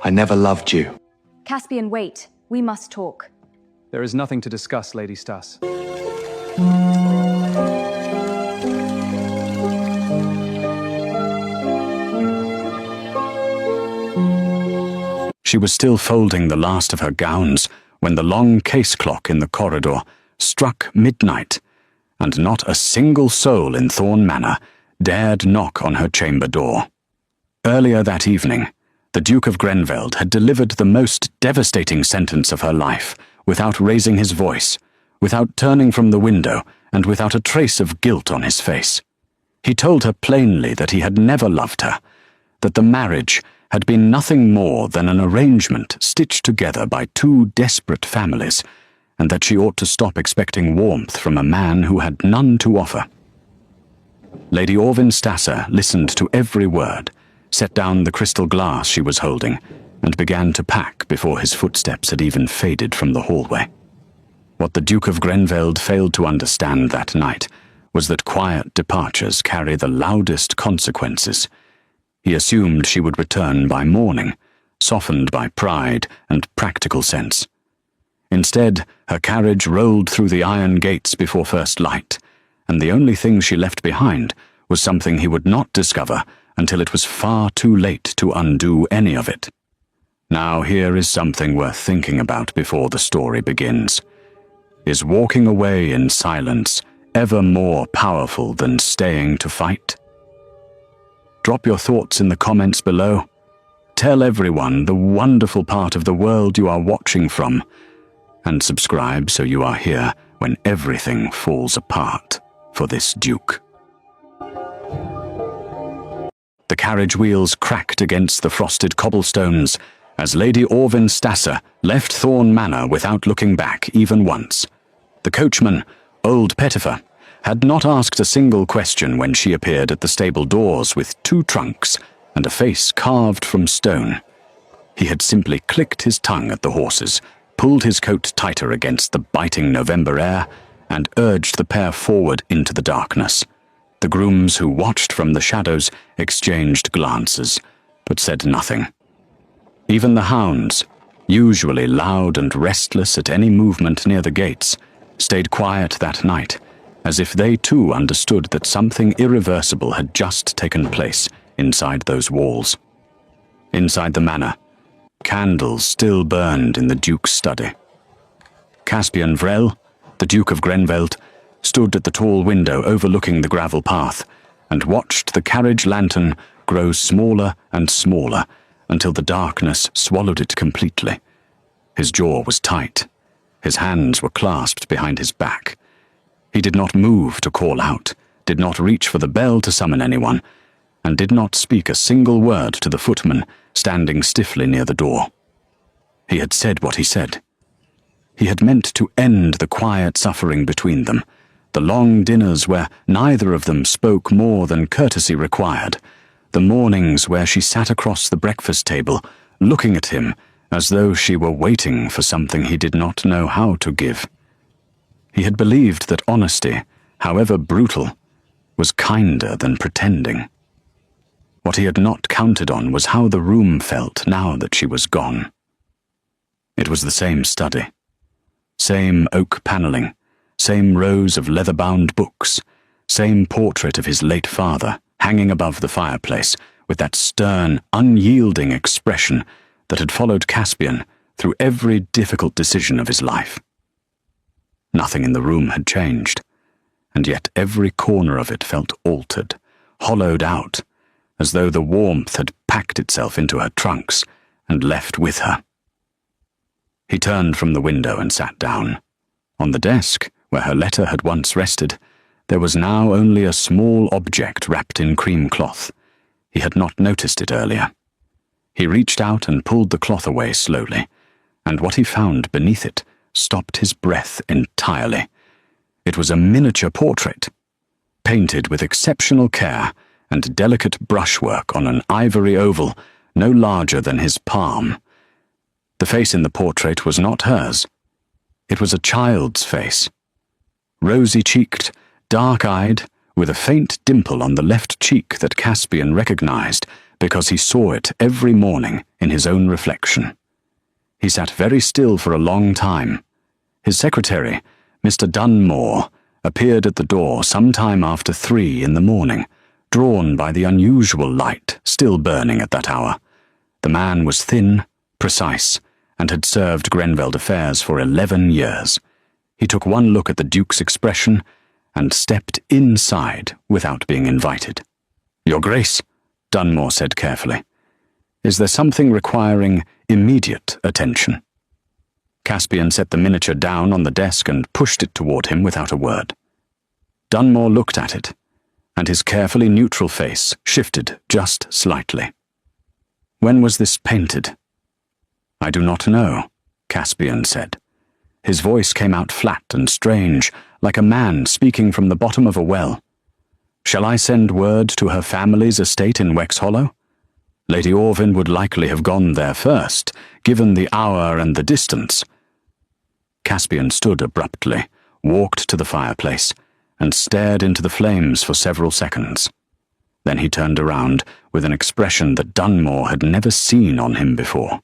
I never loved you. Caspian, wait. We must talk. There is nothing to discuss, Lady Stas. She was still folding the last of her gowns when the long case clock in the corridor struck midnight, and not a single soul in Thorn Manor dared knock on her chamber door. Earlier that evening, the Duke of Grenveld had delivered the most devastating sentence of her life without raising his voice, without turning from the window, and without a trace of guilt on his face. He told her plainly that he had never loved her, that the marriage had been nothing more than an arrangement stitched together by two desperate families, and that she ought to stop expecting warmth from a man who had none to offer. Lady Orvin Stasser listened to every word, set down the crystal glass she was holding, and began to pack before his footsteps had even faded from the hallway. What the Duke of Grenveld failed to understand that night was that quiet departures carry the loudest consequences. He assumed she would return by morning, softened by pride and practical sense. Instead, her carriage rolled through the iron gates before first light, and the only thing she left behind was something he would not discover until it was far too late to undo any of it. Now here is something worth thinking about before the story begins. Is walking away in silence ever more powerful than staying to fight? Drop your thoughts in the comments below. Tell everyone the wonderful part of the world you are watching from, and subscribe so you are here when everything falls apart for this Duke. The carriage wheels cracked against the frosted cobblestones as Lady Orvin Stasser left Thorn Manor without looking back even once. The coachman, old Pettifer, had not asked a single question when she appeared at the stable doors with 2 trunks and a face carved from stone. He had simply clicked his tongue at the horses, pulled his coat tighter against the biting November air, and urged the pair forward into the darkness. The grooms who watched from the shadows exchanged glances, but said nothing. Even the hounds, usually loud and restless at any movement near the gates, stayed quiet that night, as if they too understood that something irreversible had just taken place inside those walls. Inside the manor, candles still burned in the Duke's study. Caspian Vrel, the Duke of Grenveld, stood at the tall window overlooking the gravel path and watched the carriage lantern grow smaller and smaller until the darkness swallowed it completely. His jaw was tight. His hands were clasped behind his back. He did not move to call out, did not reach for the bell to summon anyone, and did not speak a single word to the footman standing stiffly near the door. He had said what he said. He had meant to end the quiet suffering between them, the long dinners where neither of them spoke more than courtesy required, the mornings where she sat across the breakfast table, looking at him as though she were waiting for something he did not know how to give. He had believed that honesty, however brutal, was kinder than pretending. What he had not counted on was how the room felt now that she was gone. It was the same study, same oak panelling, same rows of leather-bound books, same portrait of his late father hanging above the fireplace with that stern, unyielding expression that had followed Caspian through every difficult decision of his life. Nothing in the room had changed, and yet every corner of it felt altered, hollowed out, as though the warmth had packed itself into her trunks and left with her. He turned from the window and sat down. On the desk, where her letter had once rested, there was now only a small object wrapped in cream cloth. He had not noticed it earlier. He reached out and pulled the cloth away slowly, and what he found beneath it stopped his breath entirely. It was a miniature portrait, painted with exceptional care and delicate brushwork on an ivory oval no larger than his palm. The face in the portrait was not hers. It was a child's face. Rosy-cheeked, dark-eyed, with a faint dimple on the left cheek that Caspian recognized because he saw it every morning in his own reflection. He sat very still for a long time. His secretary, Mr. Dunmore, appeared at the door some time after 3 in the morning, drawn by the unusual light still burning at that hour. The man was thin, precise, and had served Grenveld affairs for 11 years. He took one look at the Duke's expression and stepped inside without being invited. "Your Grace," Dunmore said carefully, "is there something requiring immediate attention?" Caspian set the miniature down on the desk and pushed it toward him without a word. Dunmore looked at it, and his carefully neutral face shifted just slightly. "When was this painted?" "I do not know," Caspian said. His voice came out flat and strange, like a man speaking from the bottom of a well. "Shall I send word to her family's estate in Wexhollow? Lady Orvin would likely have gone there first, given the hour and the distance." Caspian stood abruptly, walked to the fireplace, and stared into the flames for several seconds. Then he turned around with an expression that Dunmore had never seen on him before.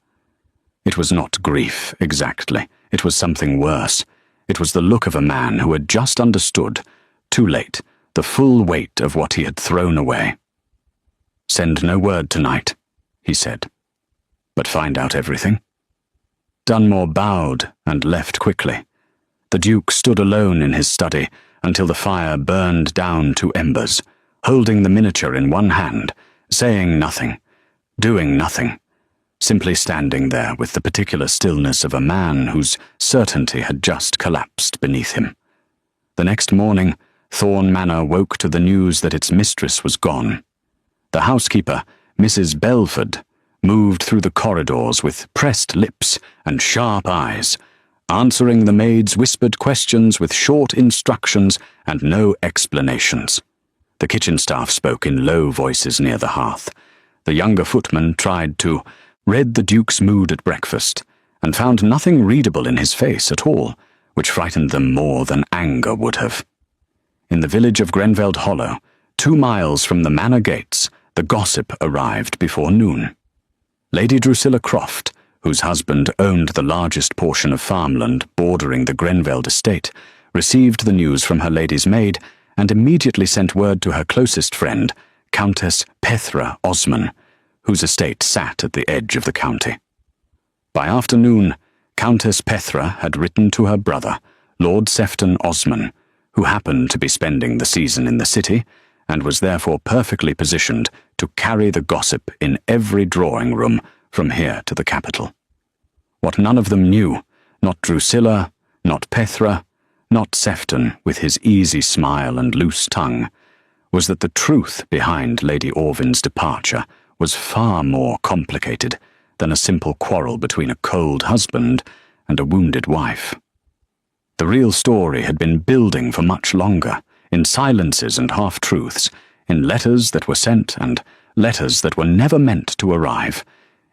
It was not grief, exactly. It was something worse. It was the look of a man who had just understood, too late, the full weight of what he had thrown away. "Send no word tonight," he said. "But find out everything." Dunmore bowed and left quickly. The Duke stood alone in his study until the fire burned down to embers, holding the miniature in one hand, saying nothing, doing nothing, simply standing there with the particular stillness of a man whose certainty had just collapsed beneath him. The next morning, Thorn Manor woke to the news that its mistress was gone. The housekeeper, Mrs. Belford, moved through the corridors with pressed lips and sharp eyes, answering the maid's whispered questions with short instructions and no explanations. The kitchen staff spoke in low voices near the hearth. The younger footman tried to read the Duke's mood at breakfast, and found nothing readable in his face at all, which frightened them more than anger would have. In the village of Grenveld Hollow, 2 miles from the manor gates, the gossip arrived before noon. Lady Drusilla Croft, whose husband owned the largest portion of farmland bordering the Grenveld estate, received the news from her lady's maid and immediately sent word to her closest friend, Countess Pethra Osman, whose estate sat at the edge of the county. By afternoon, Countess Pethra had written to her brother, Lord Sefton Osman, who happened to be spending the season in the city, and was therefore perfectly positioned to carry the gossip in every drawing room from here to the capital. What none of them knew, not Drusilla, not Pethra, not Sefton with his easy smile and loose tongue, was that the truth behind Lady Orvin's departure was far more complicated than a simple quarrel between a cold husband and a wounded wife. The real story had been building for much longer, in silences and half-truths, in letters that were sent and letters that were never meant to arrive,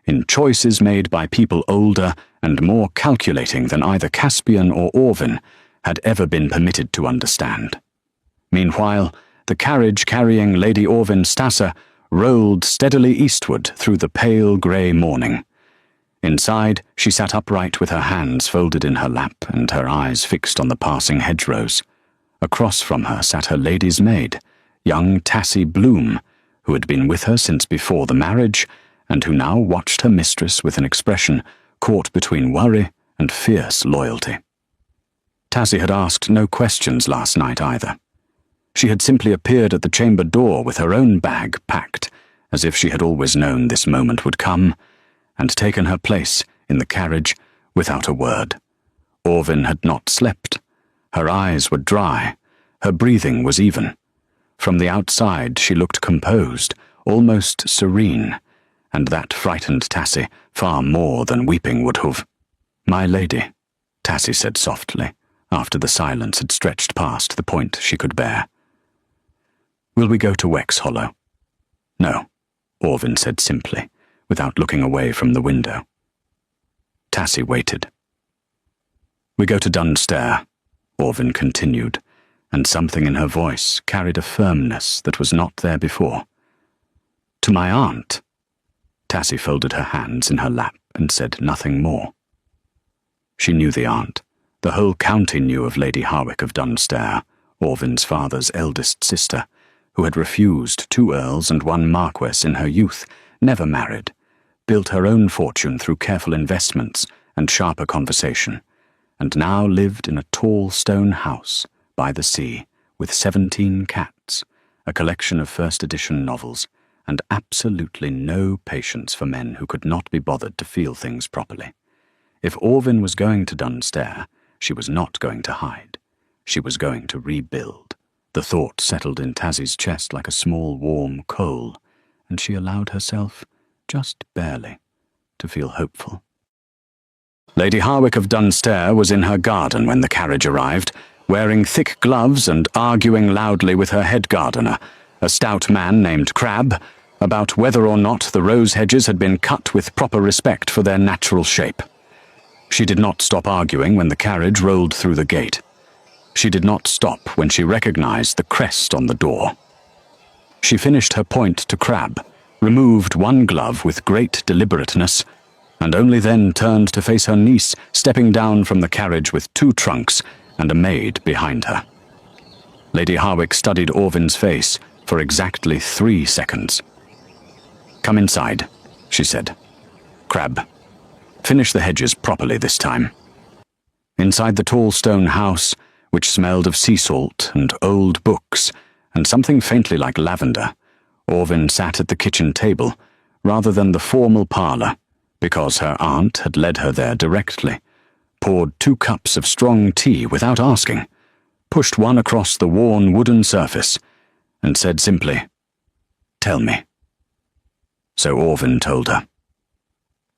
in choices made by people older and more calculating than either Caspian or Orvin had ever been permitted to understand. Meanwhile, the carriage carrying Lady Orvin Stasser rolled steadily eastward through the pale grey morning. Inside, she sat upright with her hands folded in her lap and her eyes fixed on the passing hedgerows. Across from her sat her lady's maid, young Tassie Bloom, who had been with her since before the marriage, and who now watched her mistress with an expression caught between worry and fierce loyalty. Tassie had asked no questions last night either. She had simply appeared at the chamber door with her own bag packed, as if she had always known this moment would come, and taken her place in the carriage without a word. Orvin had not slept. Her eyes were dry. Her breathing was even. From the outside she looked composed, almost serene, and that frightened Tassie far more than weeping would have. "My lady," Tassie said softly, after the silence had stretched past the point she could bear. "Will we go to Wexhollow?" "No," Orvin said simply, without looking away from the window. Tassie waited. "We go to Dunstair," Orvin continued, and something in her voice carried a firmness that was not there before. "To my aunt," Tassie folded her hands in her lap and said nothing more. She knew the aunt. The whole county knew of Lady Harwick of Dunstair, Orvin's father's eldest sister, who had refused 2 earls and 1 marquess in her youth, never married, built her own fortune through careful investments and sharper conversation, and now lived in a tall stone house by the sea with 17 cats, a collection of first-edition novels, and absolutely no patience for men who could not be bothered to feel things properly. If Orvin was going to Dunstair, she was not going to hide. She was going to rebuild. The thought settled in Tassie's chest like a small warm coal, and she allowed herself, just barely, to feel hopeful. Lady Harwick of Dunstair was in her garden when the carriage arrived, wearing thick gloves and arguing loudly with her head gardener, a stout man named Crabbe, about whether or not the rose hedges had been cut with proper respect for their natural shape. She did not stop arguing when the carriage rolled through the gate. She did not stop when she recognized the crest on the door. She finished her point to Crabbe, removed 1 glove with great deliberateness, and only then turned to face her niece, stepping down from the carriage with 2 trunks and a maid behind her. Lady Harwick studied Orvin's face for exactly 3 seconds. "Come inside," she said. "Crabbe, finish the hedges properly this time." Inside the tall stone house, which smelled of sea salt and old books and something faintly like lavender, Orvin sat at the kitchen table rather than the formal parlour, because her aunt had led her there directly, poured 2 cups of strong tea without asking, pushed one across the worn wooden surface, and said simply, "Tell me." So Orvin told her.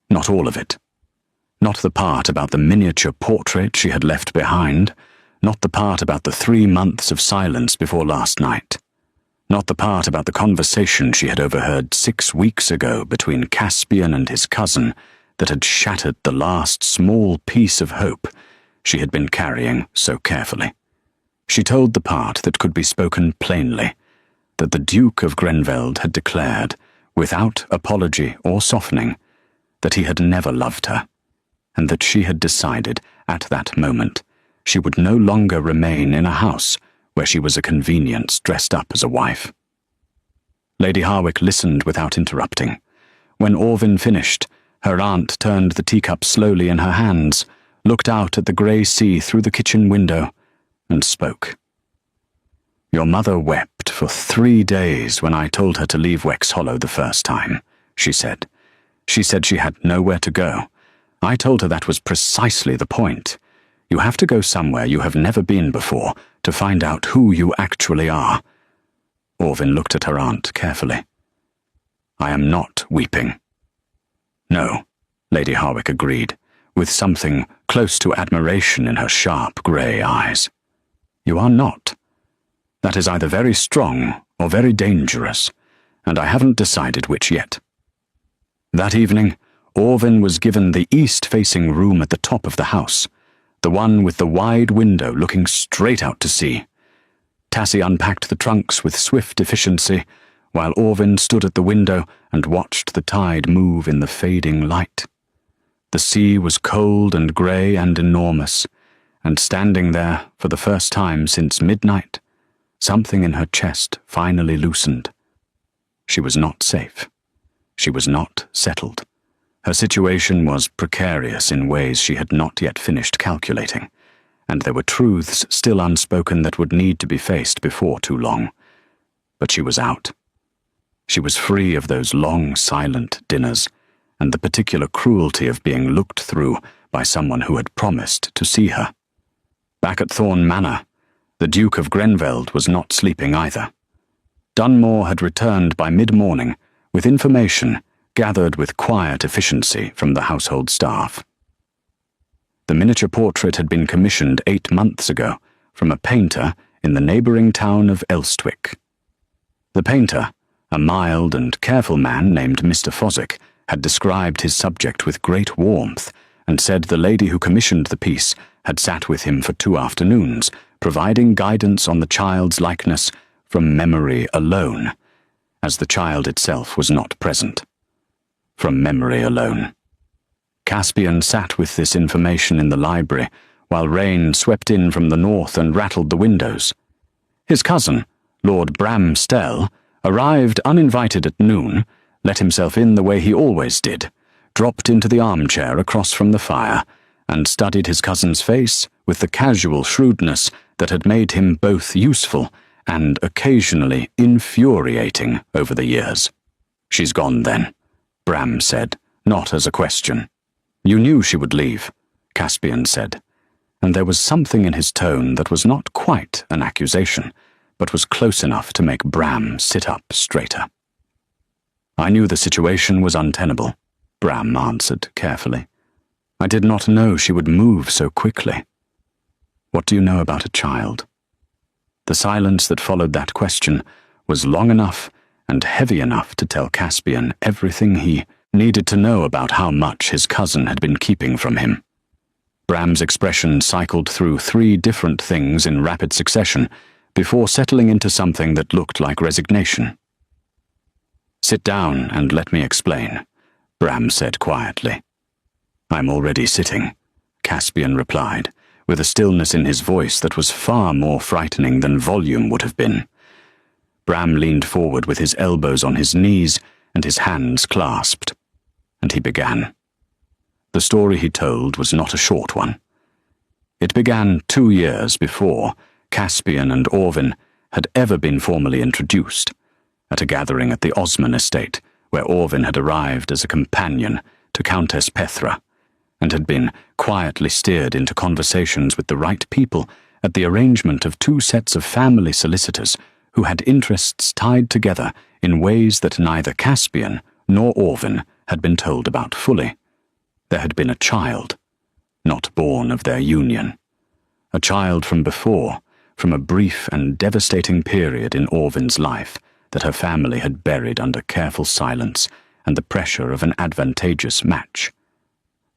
Not all of it. Not the part about the miniature portrait she had left behind, not the part about the 3 months of silence before last night, not the part about the conversation she had overheard 6 weeks ago between Caspian and his cousin that had shattered the last small piece of hope she had been carrying so carefully. She told the part that could be spoken plainly, that the Duke of Grenveld had declared, without apology or softening, that he had never loved her, and that she had decided, at that moment, she would no longer remain in a house where she was a convenience dressed up as a wife. Lady Harwick listened without interrupting. When Orvin finished, her aunt turned the teacup slowly in her hands, looked out at the grey sea through the kitchen window, and spoke. "Your mother wept for 3 days when I told her to leave Wexhollow the first time," she said. "She said she had nowhere to go. I told her that was precisely the point. You have to go somewhere you have never been before to find out who you actually are." Orvin looked at her aunt carefully. "I am not weeping." "No," Lady Harwick agreed, with something close to admiration in her sharp grey eyes. "You are not. That is either very strong or very dangerous, and I haven't decided which yet." That evening, Orvin was given the east-facing room at the top of the house, the one with the wide window looking straight out to sea. Tassie unpacked the trunks with swift efficiency, while Orvin stood at the window and watched the tide move in the fading light. The sea was cold and grey and enormous, and standing there for the first time since midnight, something in her chest finally loosened. She was not safe. She was not settled. Her situation was precarious in ways she had not yet finished calculating, and there were truths still unspoken that would need to be faced before too long. But she was out. She was free of those long, silent dinners, and the particular cruelty of being looked through by someone who had promised to see her. Back at Thorn Manor, the Duke of Grenveld was not sleeping either. Dunmore had returned by mid-morning with information gathered with quiet efficiency from the household staff. The miniature portrait had been commissioned 8 months ago from a painter in the neighbouring town of Elstwick. The painter, a mild and careful man named Mr. Foswick, had described his subject with great warmth and said the lady who commissioned the piece had sat with him for 2 afternoons, providing guidance on the child's likeness from memory alone, as the child itself was not present. from memory alone. Caspian sat with this information in the library while rain swept in from the north and rattled the windows. His cousin, Lord Bram Stell, arrived uninvited at noon, let himself in the way he always did, dropped into the armchair across from the fire, and studied his cousin's face with the casual shrewdness that had made him both useful and occasionally infuriating over the years. "She's gone then," Bram said, not as a question. "You knew she would leave," Caspian said, and there was something in his tone that was not quite an accusation, but was close enough to make Bram sit up straighter. "I knew the situation was untenable," Bram answered carefully. "I did not know she would move so quickly." "What do you know about a child?" The silence that followed that question was long enough and heavy enough to tell Caspian everything he needed to know about how much his cousin had been keeping from him. Bram's expression cycled through 3 different things in rapid succession before settling into something that looked like resignation. "Sit down and let me explain," Bram said quietly. "I'm already sitting," Caspian replied, with a stillness in his voice that was far more frightening than volume would have been. Bram leaned forward with his elbows on his knees and his hands clasped, and he began. The story he told was not a short one. It began 2 years before Caspian and Orvin had ever been formally introduced, at a gathering at the Osman estate, where Orvin had arrived as a companion to Countess Pethra, and had been quietly steered into conversations with the right people at the arrangement of 2 sets of family solicitors who had interests tied together in ways that neither Caspian nor Orvin had been told about fully. There had been a child, not born of their union. A child from before, from a brief and devastating period in Orvin's life that her family had buried under careful silence and the pressure of an advantageous match.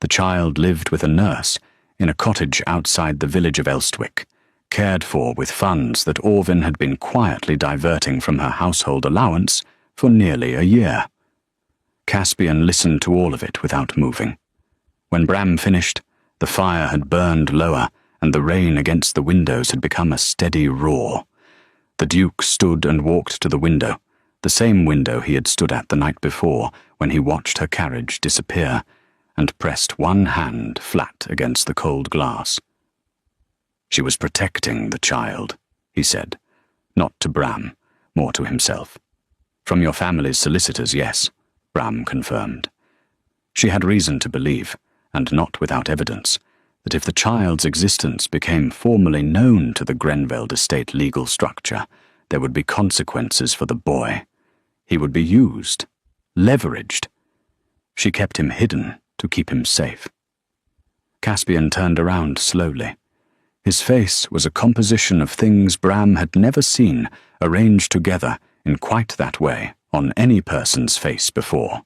The child lived with a nurse in a cottage outside the village of Elstwick, cared for with funds that Orvin had been quietly diverting from her household allowance for nearly a year. Caspian listened to all of it without moving. When Bram finished, the fire had burned lower and the rain against the windows had become a steady roar. The Duke stood and walked to the window, the same window he had stood at the night before when he watched her carriage disappear, and pressed one hand flat against the cold glass. "She was protecting the child," he said, not to Bram, more to himself. "From your family's solicitors, yes," Bram confirmed. She had reason to believe, and not without evidence, that if the child's existence became formally known to the Grenveld estate legal structure, there would be consequences for the boy. He would be used, leveraged. She kept him hidden to keep him safe. Caspian turned around slowly. His face was a composition of things Bram had never seen arranged together in quite that way on any person's face before.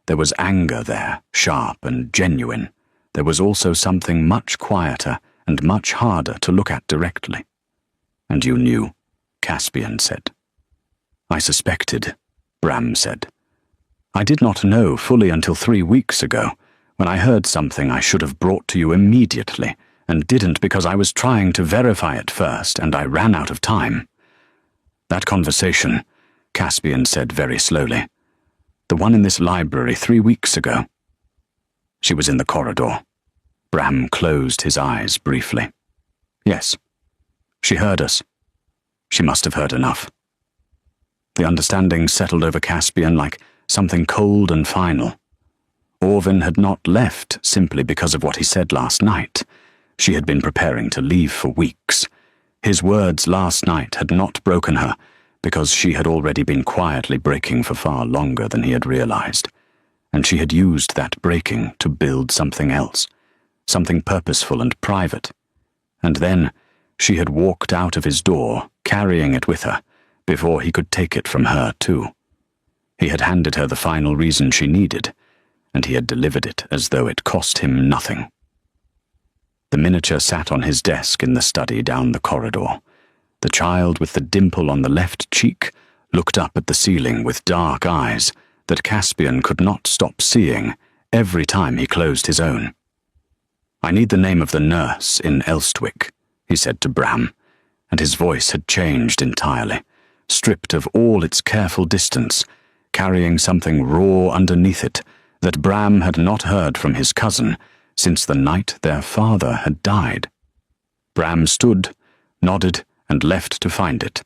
There was anger there, sharp and genuine. There was also something much quieter and much harder to look at directly. "And you knew," Caspian said. "I suspected," Bram said. "I did not know fully until 3 weeks ago, when I heard something I should have brought to you immediately, and didn't because I was trying to verify it first, and I ran out of time." "That conversation," Caspian said very slowly, "the one in this library 3 weeks ago." "She was in the corridor." Bram closed his eyes briefly. "Yes. She heard us. She must have heard enough." The understanding settled over Caspian like something cold and final. Orvin had not left simply because of what he said last night. She had been preparing to leave for weeks. His words last night had not broken her, because she had already been quietly breaking for far longer than he had realized, and she had used that breaking to build something else, something purposeful and private. And then she had walked out of his door, carrying it with her, before he could take it from her too. He had handed her the final reason she needed, and he had delivered it as though it cost him nothing. The miniature sat on his desk in the study down the corridor. The child with the dimple on the left cheek looked up at the ceiling with dark eyes that Caspian could not stop seeing every time he closed his own. "I need the name of the nurse in Elstwick," he said to Bram, and his voice had changed entirely, stripped of all its careful distance, carrying something raw underneath it that Bram had not heard from his cousin since the night their father had died. Bram stood, nodded, and left to find it.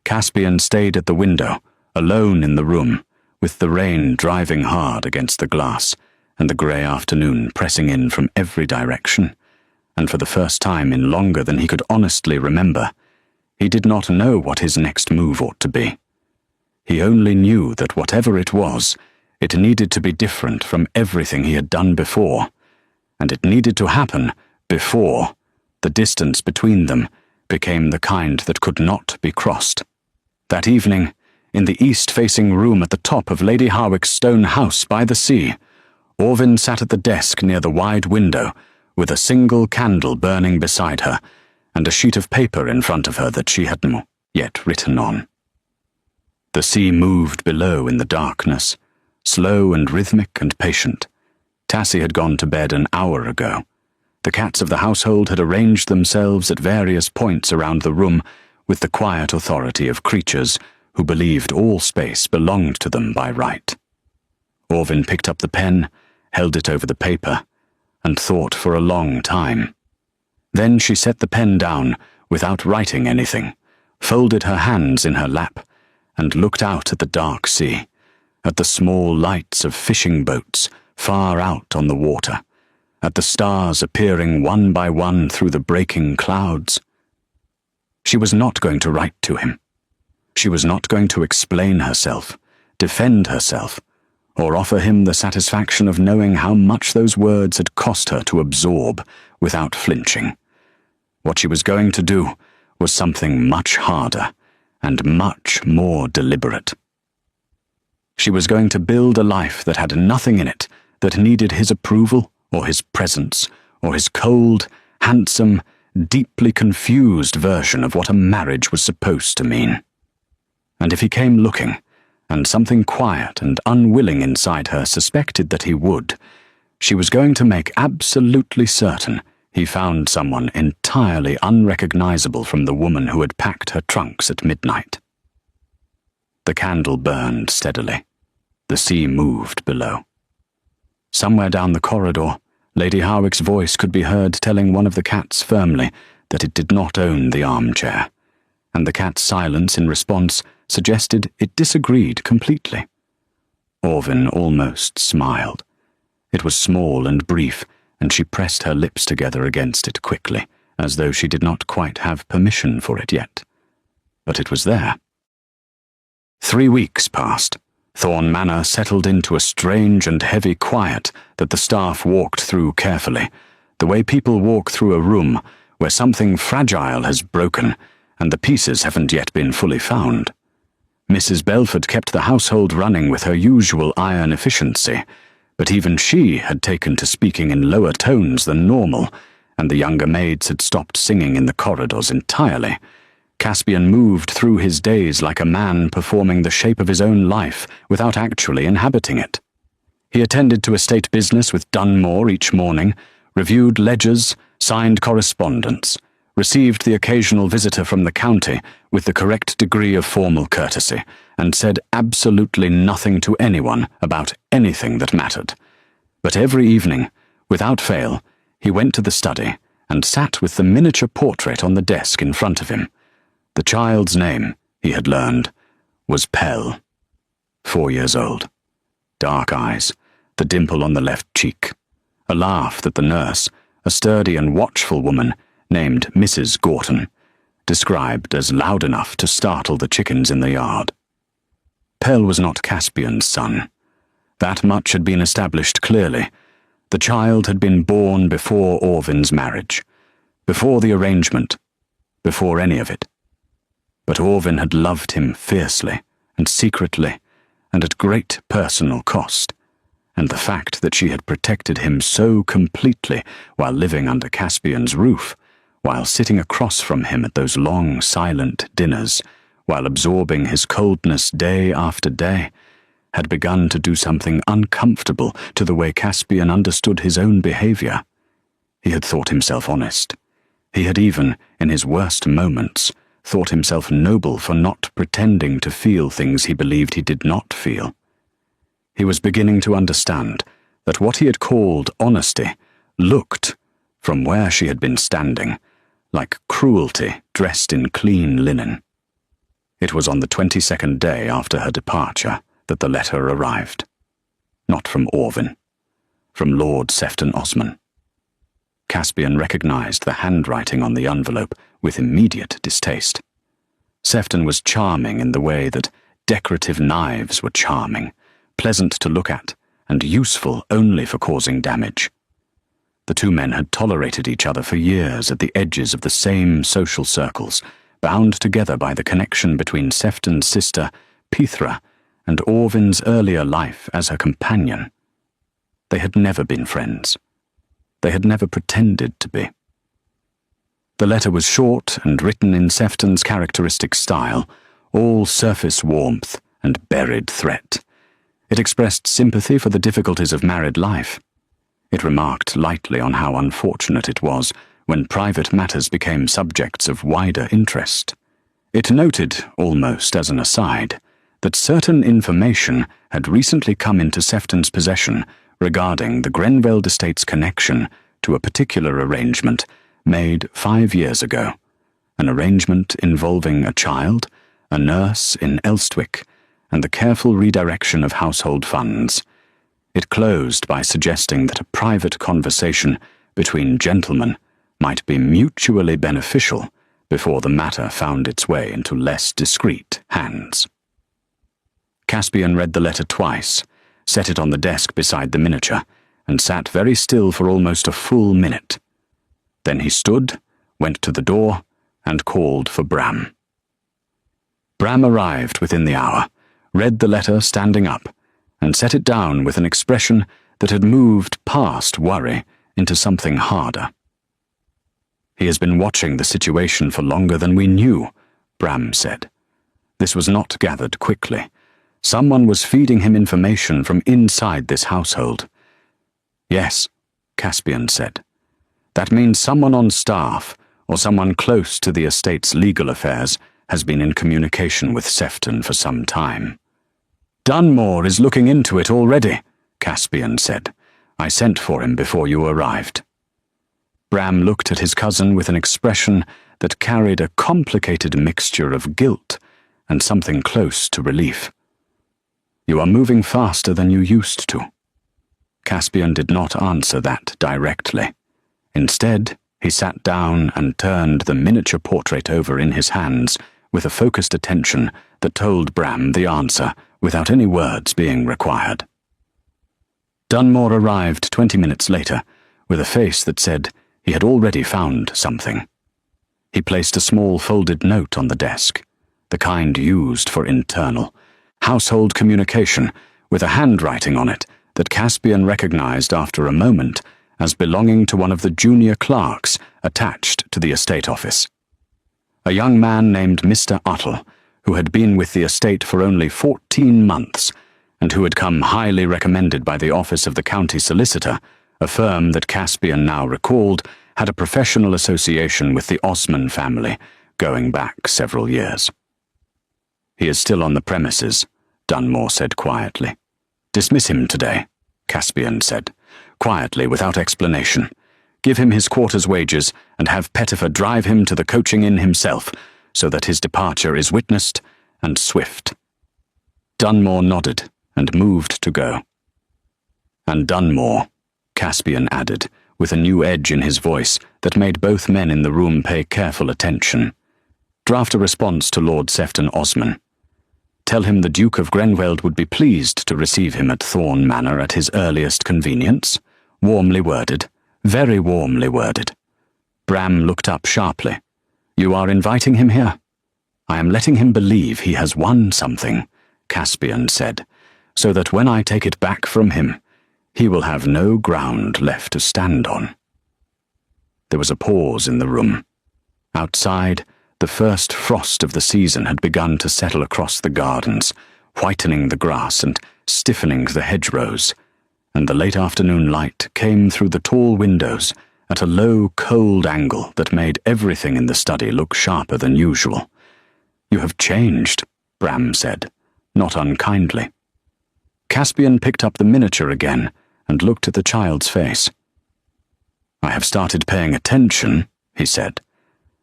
Caspian stayed at the window, alone in the room, with the rain driving hard against the glass and the grey afternoon pressing in from every direction, and for the first time in longer than he could honestly remember, he did not know what his next move ought to be. He only knew that whatever it was, it needed to be different from everything he had done before, and it needed to happen before the distance between them became the kind that could not be crossed. That evening, in the east-facing room at the top of Lady Harwick's stone house by the sea, Orvin sat at the desk near the wide window, with a single candle burning beside her, and a sheet of paper in front of her that she had not yet written on. The sea moved below in the darkness, slow and rhythmic and patient. Tassie had gone to bed an hour ago. The cats of the household had arranged themselves at various points around the room with the quiet authority of creatures who believed all space belonged to them by right. Orvin picked up the pen, held it over the paper, and thought for a long time. Then she set the pen down without writing anything, folded her hands in her lap, and looked out at the dark sea, at the small lights of fishing boats far out on the water, at the stars appearing one by one through the breaking clouds. She was not going to write to him. She was not going to explain herself, defend herself, or offer him the satisfaction of knowing how much those words had cost her to absorb without flinching. What she was going to do was something much harder and much more deliberate. She was going to build a life that had nothing in it that needed his approval or his presence or his cold, handsome, deeply confused version of what a marriage was supposed to mean. And if he came looking, and something quiet and unwilling inside her suspected that he would, she was going to make absolutely certain he found someone entirely unrecognizable from the woman who had packed her trunks at midnight. The candle burned steadily. The sea moved below. Somewhere down the corridor, Lady Harwick's voice could be heard telling one of the cats firmly that it did not own the armchair, and the cat's silence in response suggested it disagreed completely. Orvin almost smiled. It was small and brief, and she pressed her lips together against it quickly, as though she did not quite have permission for it yet. But it was there. 3 weeks passed. Thorn Manor settled into a strange and heavy quiet that the staff walked through carefully, the way people walk through a room where something fragile has broken and the pieces haven't yet been fully found. Mrs. Belford kept the household running with her usual iron efficiency, but even she had taken to speaking in lower tones than normal, and the younger maids had stopped singing in the corridors entirely. Caspian moved through his days like a man performing the shape of his own life without actually inhabiting it. He attended to estate business with Dunmore each morning, reviewed ledgers, signed correspondence, received the occasional visitor from the county with the correct degree of formal courtesy, and said absolutely nothing to anyone about anything that mattered. But every evening, without fail, he went to the study and sat with the miniature portrait on the desk in front of him. The child's name, he had learned, was Pell. 4 years old. Dark eyes, the dimple on the left cheek. A laugh that the nurse, a sturdy and watchful woman named Mrs. Gorton, described as loud enough to startle the chickens in the yard. Pell was not Caspian's son. That much had been established clearly. The child had been born before Orvin's marriage, before the arrangement, before any of it. But Orvin had loved him fiercely and secretly and at great personal cost, and the fact that she had protected him so completely while living under Caspian's roof, while sitting across from him at those long, silent dinners, while absorbing his coldness day after day, had begun to do something uncomfortable to the way Caspian understood his own behavior. He had thought himself honest. He had even, in his worst moments, thought himself noble for not pretending to feel things he believed he did not feel. He was beginning to understand that what he had called honesty looked, from where she had been standing, like cruelty dressed in clean linen. It was on the 22nd day after her departure that the letter arrived. Not from Orvin, from Lord Sefton Osman. Caspian recognized the handwriting on the envelope with immediate distaste. Sefton was charming in the way that decorative knives were charming, pleasant to look at, and useful only for causing damage. The two men had tolerated each other for years at the edges of the same social circles, bound together by the connection between Sefton's sister, Pithra, and Orvin's earlier life as her companion. They had never been friends. They had never pretended to be. The letter was short and written in Sefton's characteristic style, all surface warmth and buried threat. It expressed sympathy for the difficulties of married life. It remarked lightly on how unfortunate it was when private matters became subjects of wider interest. It noted, almost as an aside, that certain information had recently come into Sefton's possession regarding the Grenveld estate's connection to a particular arrangement made 5 years ago, an arrangement involving a child, a nurse in Elstwick, and the careful redirection of household funds. It closed by suggesting that a private conversation between gentlemen might be mutually beneficial before the matter found its way into less discreet hands. Caspian read the letter twice, set it on the desk beside the miniature, and sat very still for almost a full minute. Then he stood, went to the door, and called for Bram. Bram arrived within the hour, read the letter standing up, and set it down with an expression that had moved past worry into something harder. "He has been watching the situation for longer than we knew," Bram said. This was not gathered quickly. Someone was feeding him information from inside this household. "Yes," Caspian said. "That means someone on staff, or someone close to the estate's legal affairs, has been in communication with Sefton for some time." "Dunmore is looking into it already," Caspian said. "I sent for him before you arrived." Bram looked at his cousin with an expression that carried a complicated mixture of guilt and something close to relief. "You are moving faster than you used to." Caspian did not answer that directly. Instead, he sat down and turned the miniature portrait over in his hands with a focused attention that told Bram the answer without any words being required. Dunmore arrived 20 minutes later with a face that said he had already found something. He placed a small folded note on the desk, the kind used for internal household communication, with a handwriting on it that Caspian recognized after a moment as belonging to one of the junior clerks attached to the estate office. A young man named Mr. Uttle, who had been with the estate for only 14 months, and who had come highly recommended by the office of the county solicitor, a firm that Caspian now recalled had a professional association with the Osman family going back several years. "He is still on the premises," Dunmore said quietly. "Dismiss him today," Caspian said, quietly without explanation. "Give him his quarter's wages and have Pettifer drive him to the coaching inn himself, so that his departure is witnessed and swift." Dunmore nodded and moved to go. "And Dunmore," Caspian added, with a new edge in his voice that made both men in the room pay careful attention. "Draft a response to Lord Sefton Osman. Tell him the Duke of Grenveld would be pleased to receive him at Thorn Manor at his earliest convenience. Warmly worded, very warmly worded." Bram looked up sharply. "You are inviting him here?" "I am letting him believe he has won something," Caspian said, "so that when I take it back from him, he will have no ground left to stand on." There was a pause in the room. Outside, the first frost of the season had begun to settle across the gardens, whitening the grass and stiffening the hedgerows, and the late afternoon light came through the tall windows at a low, cold angle that made everything in the study look sharper than usual. "You have changed," Bram said, not unkindly. Caspian picked up the miniature again and looked at the child's face. "I have started paying attention," he said,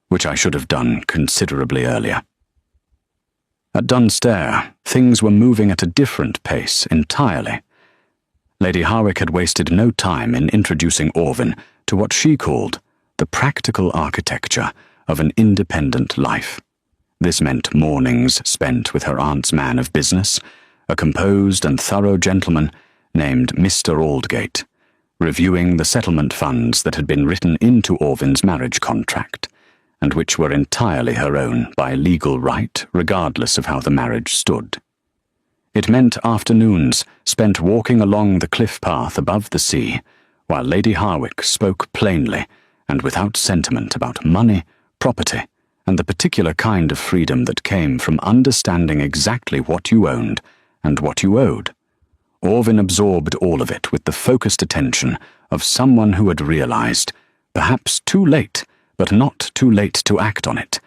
"which I should have done considerably earlier." At Dunstair, things were moving at a different pace entirely. Lady Harwick had wasted no time in introducing Orvin to what she called the practical architecture of an independent life. This meant mornings spent with her aunt's man of business, a composed and thorough gentleman named Mr. Aldgate, reviewing the settlement funds that had been written into Orvin's marriage contract, and which were entirely her own by legal right, regardless of how the marriage stood. It meant afternoons spent walking along the cliff path above the sea, while Lady Harwick spoke plainly and without sentiment about money, property, and the particular kind of freedom that came from understanding exactly what you owned and what you owed. Orvin absorbed all of it with the focused attention of someone who had realized, perhaps too late, but not too late to act on it,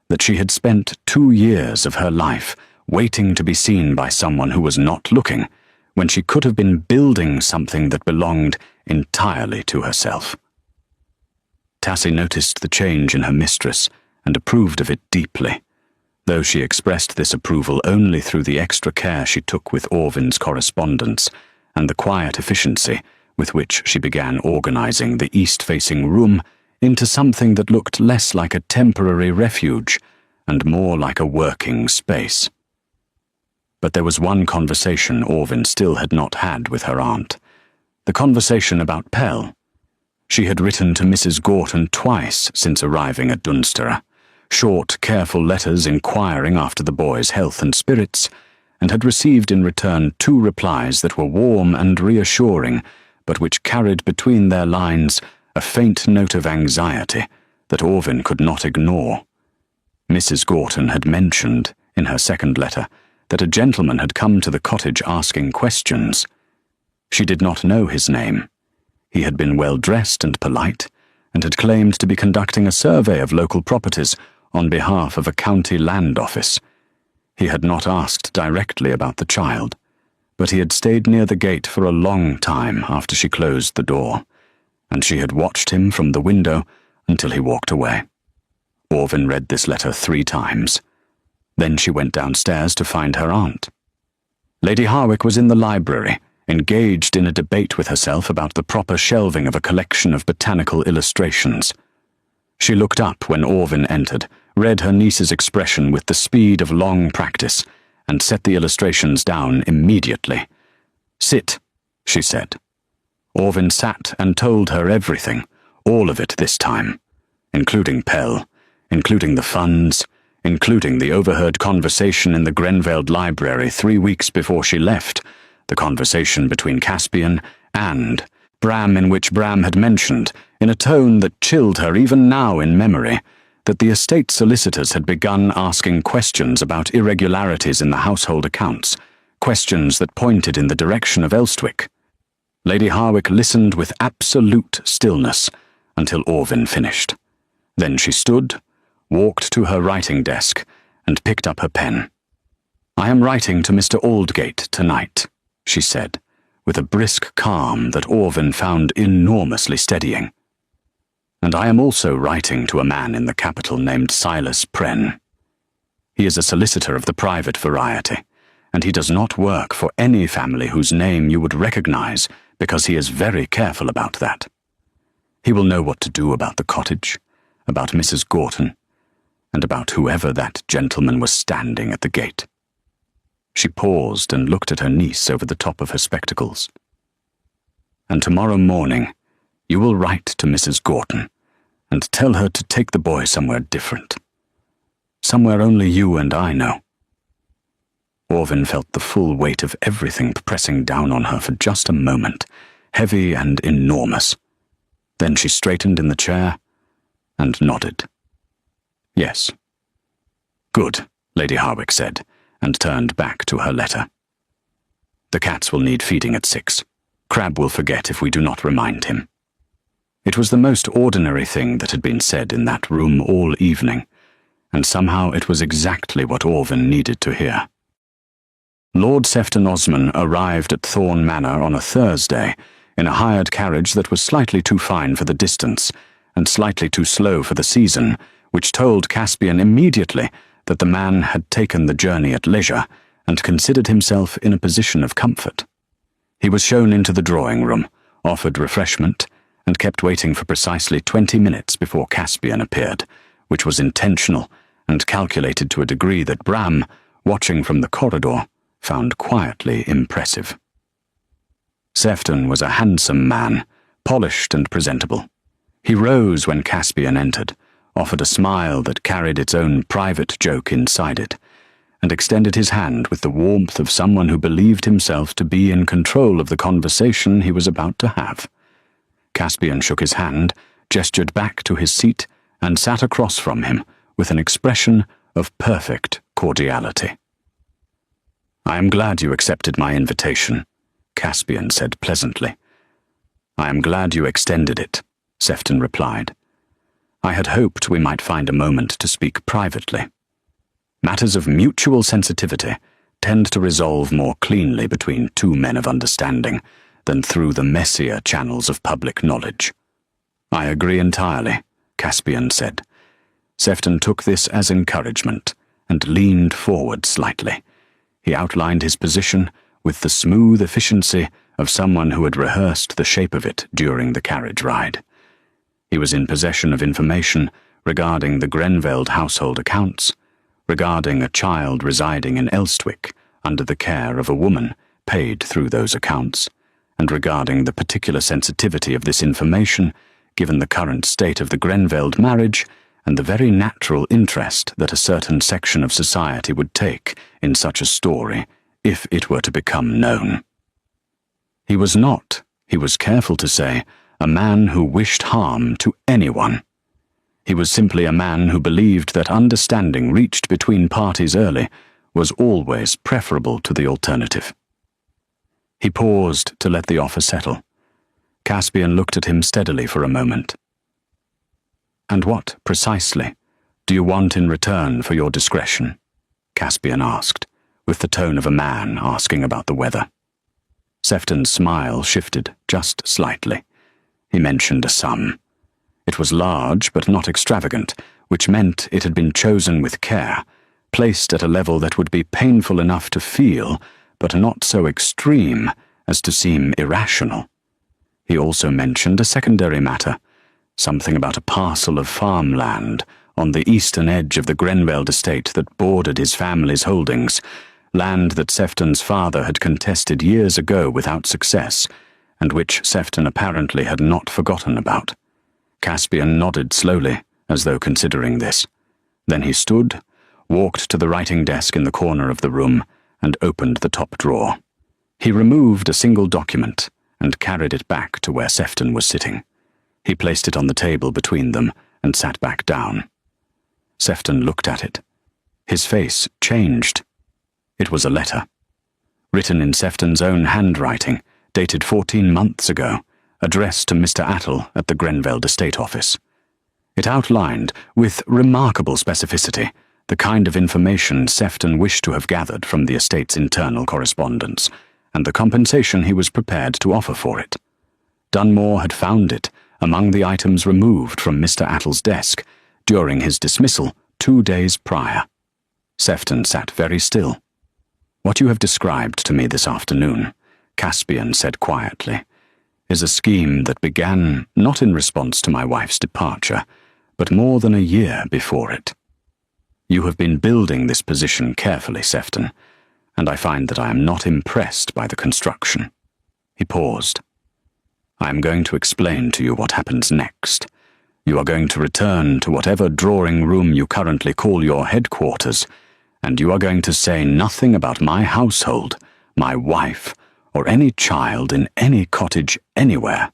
that she had spent 2 years of her life waiting to be seen by someone who was not looking, when she could have been building something that belonged entirely to herself. Tassie noticed the change in her mistress and approved of it deeply, though she expressed this approval only through the extra care she took with Orvin's correspondence and the quiet efficiency with which she began organizing the east-facing room into something that looked less like a temporary refuge and more like a working space. But there was one conversation Orvin still had not had with her aunt, the conversation about Pell. She had written to Mrs. Gorton twice since arriving at Dunster, short, careful letters inquiring after the boy's health and spirits, and had received in return 2 replies that were warm and reassuring, but which carried between their lines a faint note of anxiety that Orvin could not ignore. Mrs. Gorton had mentioned, in her second letter, that a gentleman had come to the cottage asking questions. She did not know his name. He had been well-dressed and polite, and had claimed to be conducting a survey of local properties on behalf of a county land office. He had not asked directly about the child, but he had stayed near the gate for a long time after she closed the door, and she had watched him from the window until he walked away. Orvin read this letter 3 times. Then she went downstairs to find her aunt. Lady Harwick was in the library, engaged in a debate with herself about the proper shelving of a collection of botanical illustrations. She looked up when Orvin entered, read her niece's expression with the speed of long practice, and set the illustrations down immediately. "Sit," she said. Orvin sat and told her everything, all of it this time, including Pell, including the funds, including the overheard conversation in the Grenveld library 3 weeks before she left, the conversation between Caspian and Bram, in which Bram had mentioned, in a tone that chilled her even now in memory, that the estate solicitors had begun asking questions about irregularities in the household accounts, questions that pointed in the direction of Elstwick. Lady Harwick listened with absolute stillness until Orvin finished. Then she stood, walked to her writing desk, and picked up her pen. "I am writing to Mr. Aldgate tonight," she said, with a brisk calm that Orvin found enormously steadying. "And I am also writing to a man in the capital named Silas Pren. He is a solicitor of the private variety, and he does not work for any family whose name you would recognize because he is very careful about that. He will know what to do about the cottage, about Mrs. Gorton, and about whoever that gentleman was standing at the gate." She paused and looked at her niece over the top of her spectacles. "And tomorrow morning, you will write to Mrs. Gorton and tell her to take the boy somewhere different. Somewhere only you and I know." Orvin felt the full weight of everything pressing down on her for just a moment, heavy and enormous. Then she straightened in the chair and nodded. "Yes." "Good," Lady Harwick said, and turned back to her letter. The cats will need feeding at 6. Crab will forget if we do not remind him. It was the most ordinary thing that had been said in that room all evening, and somehow it was exactly what Orvin needed to hear. Lord Sefton Osman arrived at Thorn Manor on a Thursday in a hired carriage that was slightly too fine for the distance and slightly too slow for the season, which told Caspian immediately that the man had taken the journey at leisure and considered himself in a position of comfort. He was shown into the drawing room, offered refreshment, and kept waiting for precisely 20 minutes before Caspian appeared, which was intentional and calculated to a degree that Bram, watching from the corridor, found quietly impressive. Sefton was a handsome man, polished and presentable. He rose when Caspian entered, offered a smile that carried its own private joke inside it, and extended his hand with the warmth of someone who believed himself to be in control of the conversation he was about to have. Caspian shook his hand, gestured back to his seat, and sat across from him with an expression of perfect cordiality. "I am glad you accepted my invitation," Caspian said pleasantly. "I am glad you extended it," Sefton replied. "I had hoped we might find a moment to speak privately. Matters of mutual sensitivity tend to resolve more cleanly between two men of understanding than through the messier channels of public knowledge." "I agree entirely," Caspian said. Sefton took this as encouragement and leaned forward slightly. He outlined his position with the smooth efficiency of someone who had rehearsed the shape of it during the carriage ride. He was in possession of information regarding the Grenveld household accounts, regarding a child residing in Elstwick under the care of a woman paid through those accounts, and regarding the particular sensitivity of this information given the current state of the Grenveld marriage and the very natural interest that a certain section of society would take in such a story if it were to become known. He was not, he was careful to say, a man who wished harm to anyone. He was simply a man who believed that understanding reached between parties early was always preferable to the alternative. He paused to let the offer settle. Caspian looked at him steadily for a moment. "And what, precisely, do you want in return for your discretion?" Caspian asked, with the tone of a man asking about the weather. Sefton's smile shifted just slightly. He mentioned a sum. It was large but not extravagant, which meant it had been chosen with care, placed at a level that would be painful enough to feel, but not so extreme as to seem irrational. He also mentioned a secondary matter, something about a parcel of farmland on the eastern edge of the Grenveld estate that bordered his family's holdings, land that Sefton's father had contested years ago without success, and which Sefton apparently had not forgotten about. Caspian nodded slowly, as though considering this. Then he stood, walked to the writing desk in the corner of the room, and opened the top drawer. He removed a single document and carried it back to where Sefton was sitting. He placed it on the table between them and sat back down. Sefton looked at it. His face changed. It was a letter, written in Sefton's own handwriting, dated 14 months ago, addressed to Mr. Attle at the Grenveld estate office. It outlined, with remarkable specificity, the kind of information Sefton wished to have gathered from the estate's internal correspondence, and the compensation he was prepared to offer for it. Dunmore had found it among the items removed from Mr. Attle's desk during his dismissal 2 days prior. Sefton sat very still. "What you have described to me this afternoon," Caspian said quietly, "is a scheme that began not in response to my wife's departure, but more than a year before it. You have been building this position carefully, Sefton, and I find that I am not impressed by the construction." He paused. "I am going to explain to you what happens next. You are going to return to whatever drawing room you currently call your headquarters, and you are going to say nothing about my household, my wife, or any child in any cottage anywhere.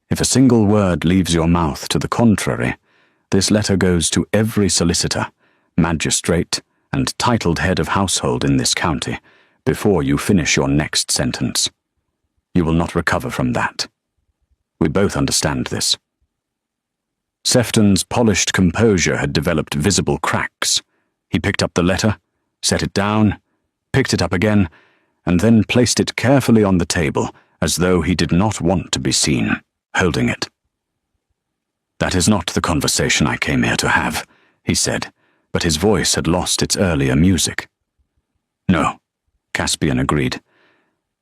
If a single word leaves your mouth to the contrary, this letter goes to every solicitor, magistrate, and titled head of household in this county, before you finish your next sentence. You will not recover from that. We both understand this. Sefton's polished composure had developed visible cracks. He picked up the letter, set it down, picked it up again, and then placed it carefully on the table, as though he did not want to be seen, holding it. "That is not the conversation I came here to have," he said, but his voice had lost its earlier music. "No," Caspian agreed,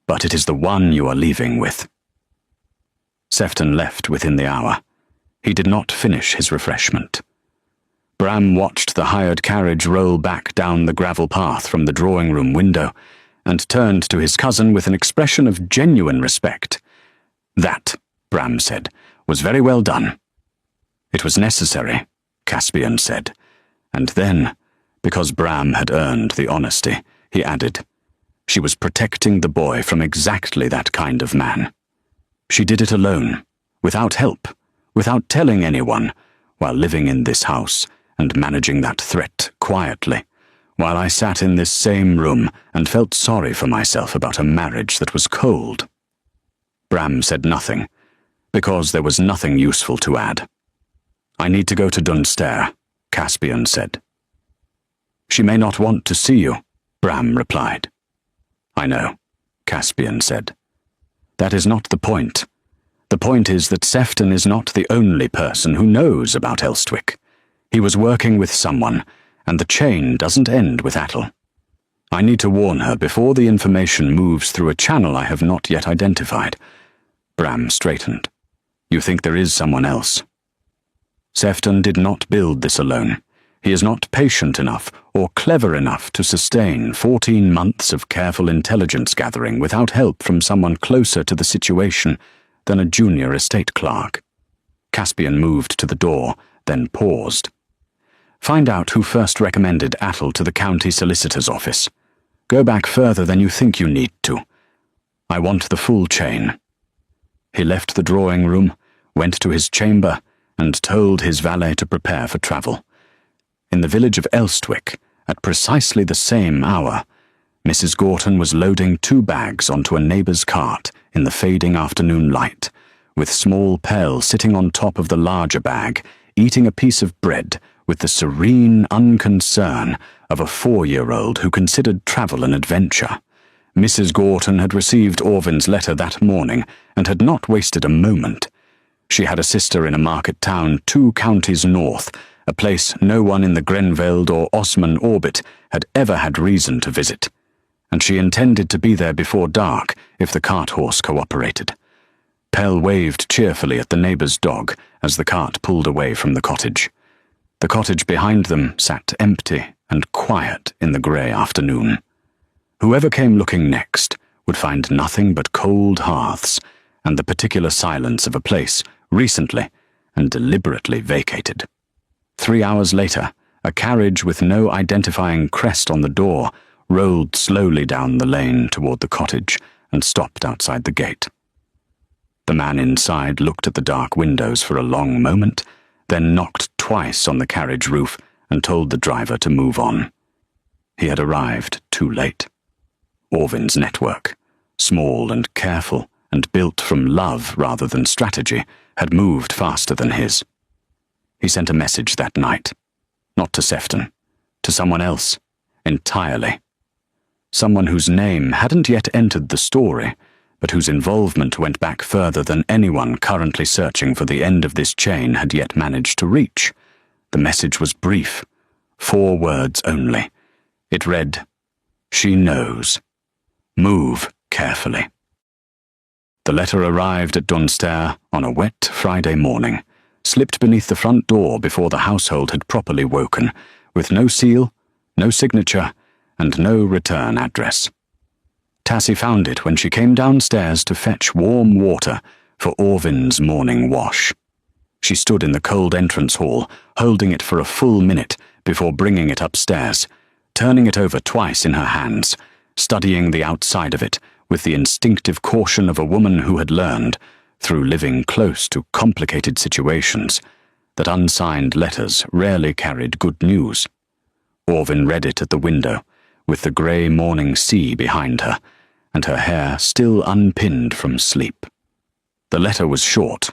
"but it is the one you are leaving with." Sefton left within the hour. He did not finish his refreshment. Bram watched the hired carriage roll back down the gravel path from the drawing-room window and turned to his cousin with an expression of genuine respect. "That," Bram said, "was very well done." "It was necessary," Caspian said, and then, because Bram had earned the honesty, he added, "She was protecting the boy from exactly that kind of man. She did it alone, without help, without telling anyone, while living in this house and managing that threat quietly, while I sat in this same room and felt sorry for myself about a marriage that was cold." Bram said nothing, because there was nothing useful to add. "I need to go to Dunster," Caspian said. "She may not want to see you," Bram replied. "I know," Caspian said. "That is not the point. The point is that Sefton is not the only person who knows about Elstwick. He was working with someone, and the chain doesn't end with Attle. I need to warn her before the information moves through a channel I have not yet identified." Bram straightened. "You think there is someone else?" "Sefton did not build this alone. He is not patient enough or clever enough to sustain 14 months of careful intelligence gathering without help from someone closer to the situation than a junior estate clerk." Caspian moved to the door, then paused. "Find out who first recommended Attle to the county solicitor's office. Go back further than you think you need to. I want the full chain." He left the drawing room, went to his chamber, and told his valet to prepare for travel. In the village of Elstwick, at precisely the same hour, Mrs. Gorton was loading 2 bags onto a neighbour's cart in the fading afternoon light, with Small Pell sitting on top of the larger bag, eating a piece of bread with the serene unconcern of a 4-year-old who considered travel an adventure. Mrs. Gorton had received Orvin's letter that morning and had not wasted a moment. She had a sister in a market town 2 counties north, a place no one in the Grenveld or Osman orbit had ever had reason to visit, and she intended to be there before dark if the cart horse cooperated. Pell waved cheerfully at the neighbour's dog as the cart pulled away from the cottage. The cottage behind them sat empty and quiet in the grey afternoon. Whoever came looking next would find nothing but cold hearths and the particular silence of a place recently and deliberately vacated. 3 hours later, a carriage with no identifying crest on the door rolled slowly down the lane toward the cottage and stopped outside the gate. The man inside looked at the dark windows for a long moment, then knocked twice on the carriage roof and told the driver to move on. He had arrived too late. Orvin's network, small and careful and built from love rather than strategy, had moved faster than his. He sent a message that night, not to Sefton, to someone else, entirely. Someone whose name hadn't yet entered the story, but whose involvement went back further than anyone currently searching for the end of this chain had yet managed to reach. The message was brief, 4 words only. It read, "She knows. Move carefully." The letter arrived at Dunster on a wet Friday morning, slipped beneath the front door before the household had properly woken, with no seal, no signature, and no return address. Tassie found it when she came downstairs to fetch warm water for Orvin's morning wash. She stood in the cold entrance hall, holding it for a full minute before bringing it upstairs, turning it over twice in her hands, studying the outside of it with the instinctive caution of a woman who had learned, through living close to complicated situations, that unsigned letters rarely carried good news. Orvin read it at the window, with the grey morning sea behind her, and her hair still unpinned from sleep. The letter was short,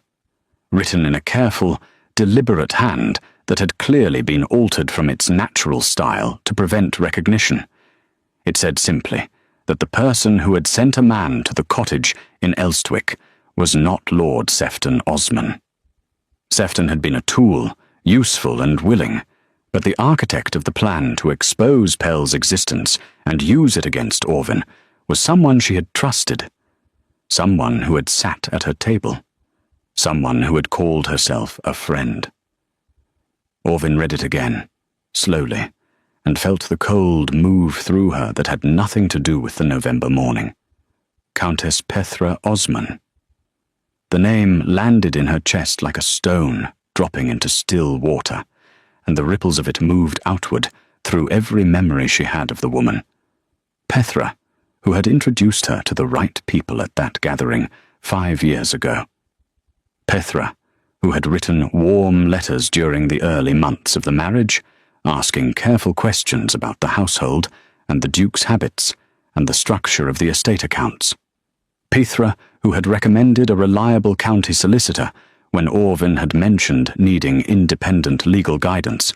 written in a careful, deliberate hand that had clearly been altered from its natural style to prevent recognition. It said simply that the person who had sent a man to the cottage in Elstwick was not Lord Sefton Osman. Sefton had been a tool, useful and willing, but the architect of the plan to expose Pell's existence and use it against Orvin was someone she had trusted, someone who had sat at her table, someone who had called herself a friend. Orvin read it again, slowly, and felt the cold move through her that had nothing to do with the November morning. Countess Pethra Osman. The name landed in her chest like a stone dropping into still water, and the ripples of it moved outward through every memory she had of the woman. Pethra, who had introduced her to the right people at that gathering 5 years ago. Pethra, who had written warm letters during the early months of the marriage, asking careful questions about the household and the Duke's habits and the structure of the estate accounts. Pethra, who had recommended a reliable county solicitor when Orvin had mentioned needing independent legal guidance,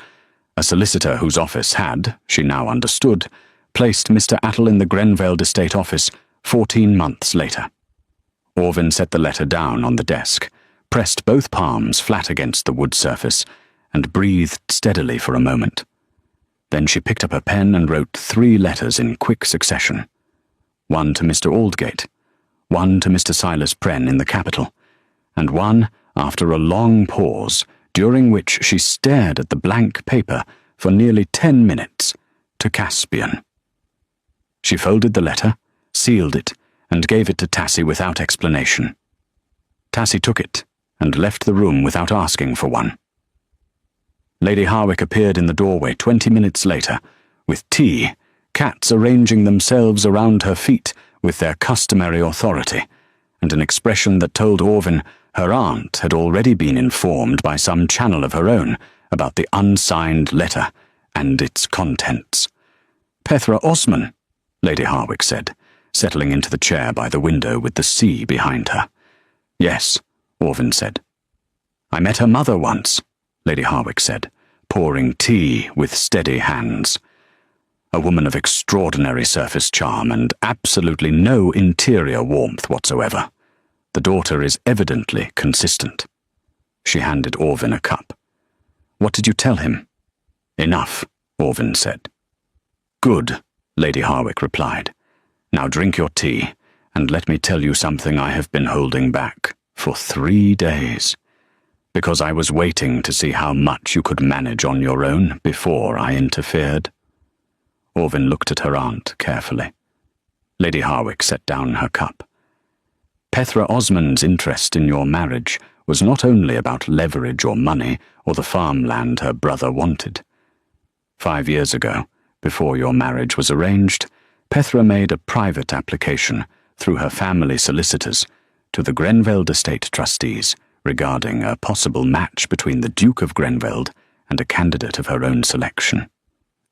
a solicitor whose office had, she now understood, placed Mr. Attle in the Grenveld estate office 14 months later. Orvin set the letter down on the desk, pressed both palms flat against the wood surface, and breathed steadily for a moment. Then she picked up her pen and wrote 3 letters in quick succession. One to Mr. Aldgate, one to Mr. Silas Pren in the capital, and one, after a long pause, during which she stared at the blank paper for nearly 10 minutes, to Caspian. She folded the letter, sealed it, and gave it to Tassie without explanation. Tassie took it and left the room without asking for one. Lady Harwick appeared in the doorway 20 minutes later, with tea, cats arranging themselves around her feet with their customary authority, and an expression that told Orvin her aunt had already been informed by some channel of her own about the unsigned letter and its contents. "Pethra Osman," Lady Harwick said, settling into the chair by the window with the sea behind her. "Yes," Orvin said. "I met her mother once," Lady Harwick said, pouring tea with steady hands. A woman of extraordinary surface charm and absolutely no interior warmth whatsoever. The daughter is evidently consistent. She handed Orvin a cup. "What did you tell him?" "Enough," Orvin said. "Good," Lady Harwick replied. "Now drink your tea, and let me tell you something I have been holding back for 3 days. Because I was waiting to see how much you could manage on your own before I interfered." Orvin looked at her aunt carefully. Lady Harwick set down her cup. "Pethra Osman's interest in your marriage was not only about leverage or money or the farmland her brother wanted. 5 years ago, before your marriage was arranged, Pethra made a private application through her family solicitors to the Grenveld estate trustees regarding a possible match between the Duke of Grenveld and a candidate of her own selection."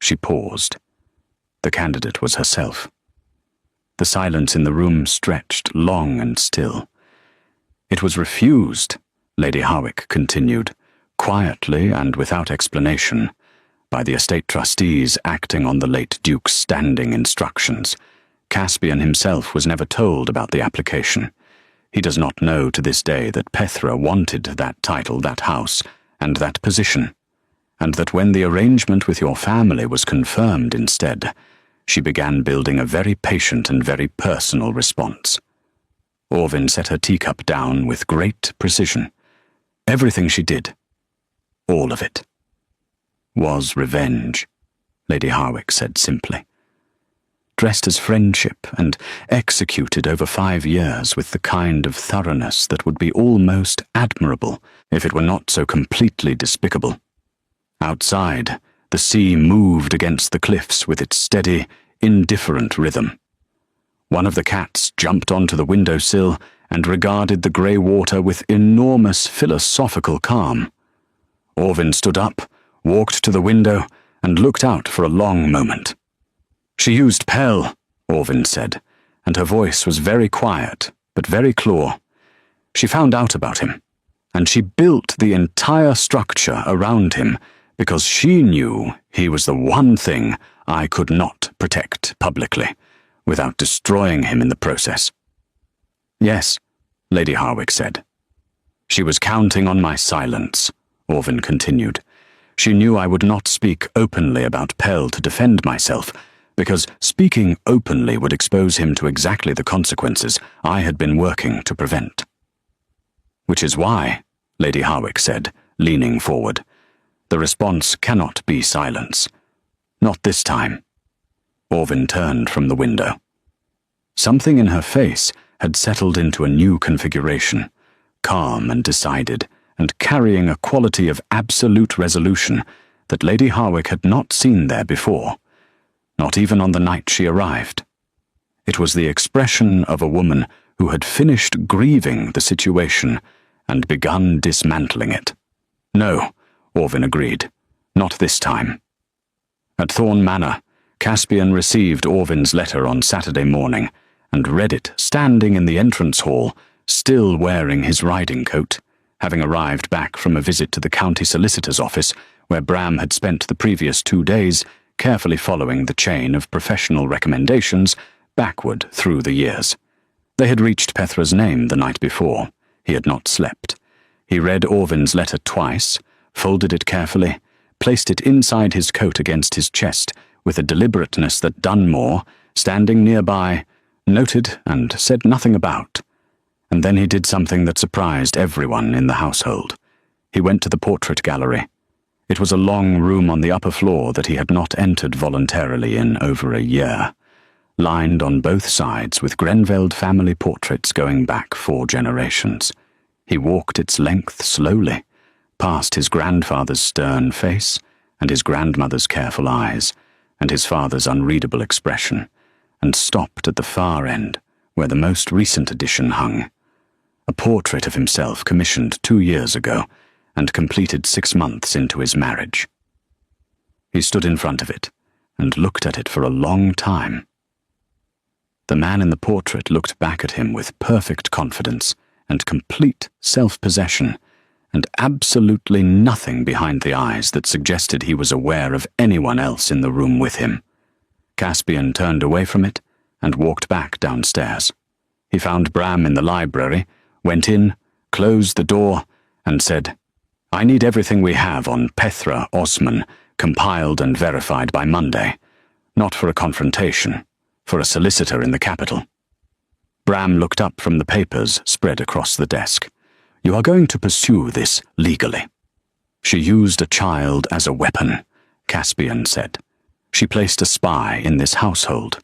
She paused. The candidate was herself. The silence in the room stretched long and still. "It was refused," Lady Harwick continued, quietly and without explanation, by the estate trustees acting on the late Duke's standing instructions. Caspian himself was never told about the application. He does not know to this day that Pethra wanted that title, that house, and that position, and that when the arrangement with your family was confirmed instead, she began building a very patient and very personal response. Orvin set her teacup down with great precision. Everything she did, all of it, was revenge, Lady Harwick said simply. Dressed as friendship and executed over 5 years with the kind of thoroughness that would be almost admirable if it were not so completely despicable. Outside, the sea moved against the cliffs with its steady, indifferent rhythm. One of the cats jumped onto the windowsill and regarded the grey water with enormous philosophical calm. Orvin stood up, walked to the window, and looked out for a long moment. She used Pell, Orvin said, and her voice was very quiet, but very claw. She found out about him, and she built the entire structure around him because she knew he was the one thing I could not protect publicly, without destroying him in the process. Yes, Lady Harwick said. She was counting on my silence, Orvin continued. She knew I would not speak openly about Pell to defend myself, because speaking openly would expose him to exactly the consequences I had been working to prevent. Which is why, Lady Harwick said, leaning forward, the response cannot be silence. Not this time. Orvin turned from the window. Something in her face had settled into a new configuration, calm and decided, and carrying a quality of absolute resolution that Lady Harwick had not seen there before, not even on the night she arrived. It was the expression of a woman who had finished grieving the situation and begun dismantling it. No, Orvin agreed, not this time. At Thorn Manor, Caspian received Orvin's letter on Saturday morning and read it standing in the entrance hall, still wearing his riding coat, having arrived back from a visit to the county solicitor's office where Bram had spent the previous 2 days carefully following the chain of professional recommendations backward through the years. They had reached Pethra's name the night before. He had not slept. He read Orvin's letter twice, folded it carefully, placed it inside his coat against his chest with a deliberateness that Dunmore, standing nearby, noted and said nothing about. And then he did something that surprised everyone in the household. He went to the portrait gallery. It was a long room on the upper floor that he had not entered voluntarily in over a year, lined on both sides with Grenveld family portraits going back 4 generations. He walked its length slowly, past his grandfather's stern face and his grandmother's careful eyes and his father's unreadable expression, and stopped at the far end where the most recent edition hung, a portrait of himself commissioned 2 years ago and completed 6 months into his marriage. He stood in front of it and looked at it for a long time. The man in the portrait looked back at him with perfect confidence and complete self-possession, and absolutely nothing behind the eyes that suggested he was aware of anyone else in the room with him. Caspian turned away from it and walked back downstairs. He found Bram in the library, went in, closed the door, and said, "I need everything we have on Pethra Osman compiled and verified by Monday, not for a confrontation, for a solicitor in the capital." Bram looked up from the papers spread across the desk. "You are going to pursue this legally." "She used a child as a weapon," Caspian said. "She placed a spy in this household.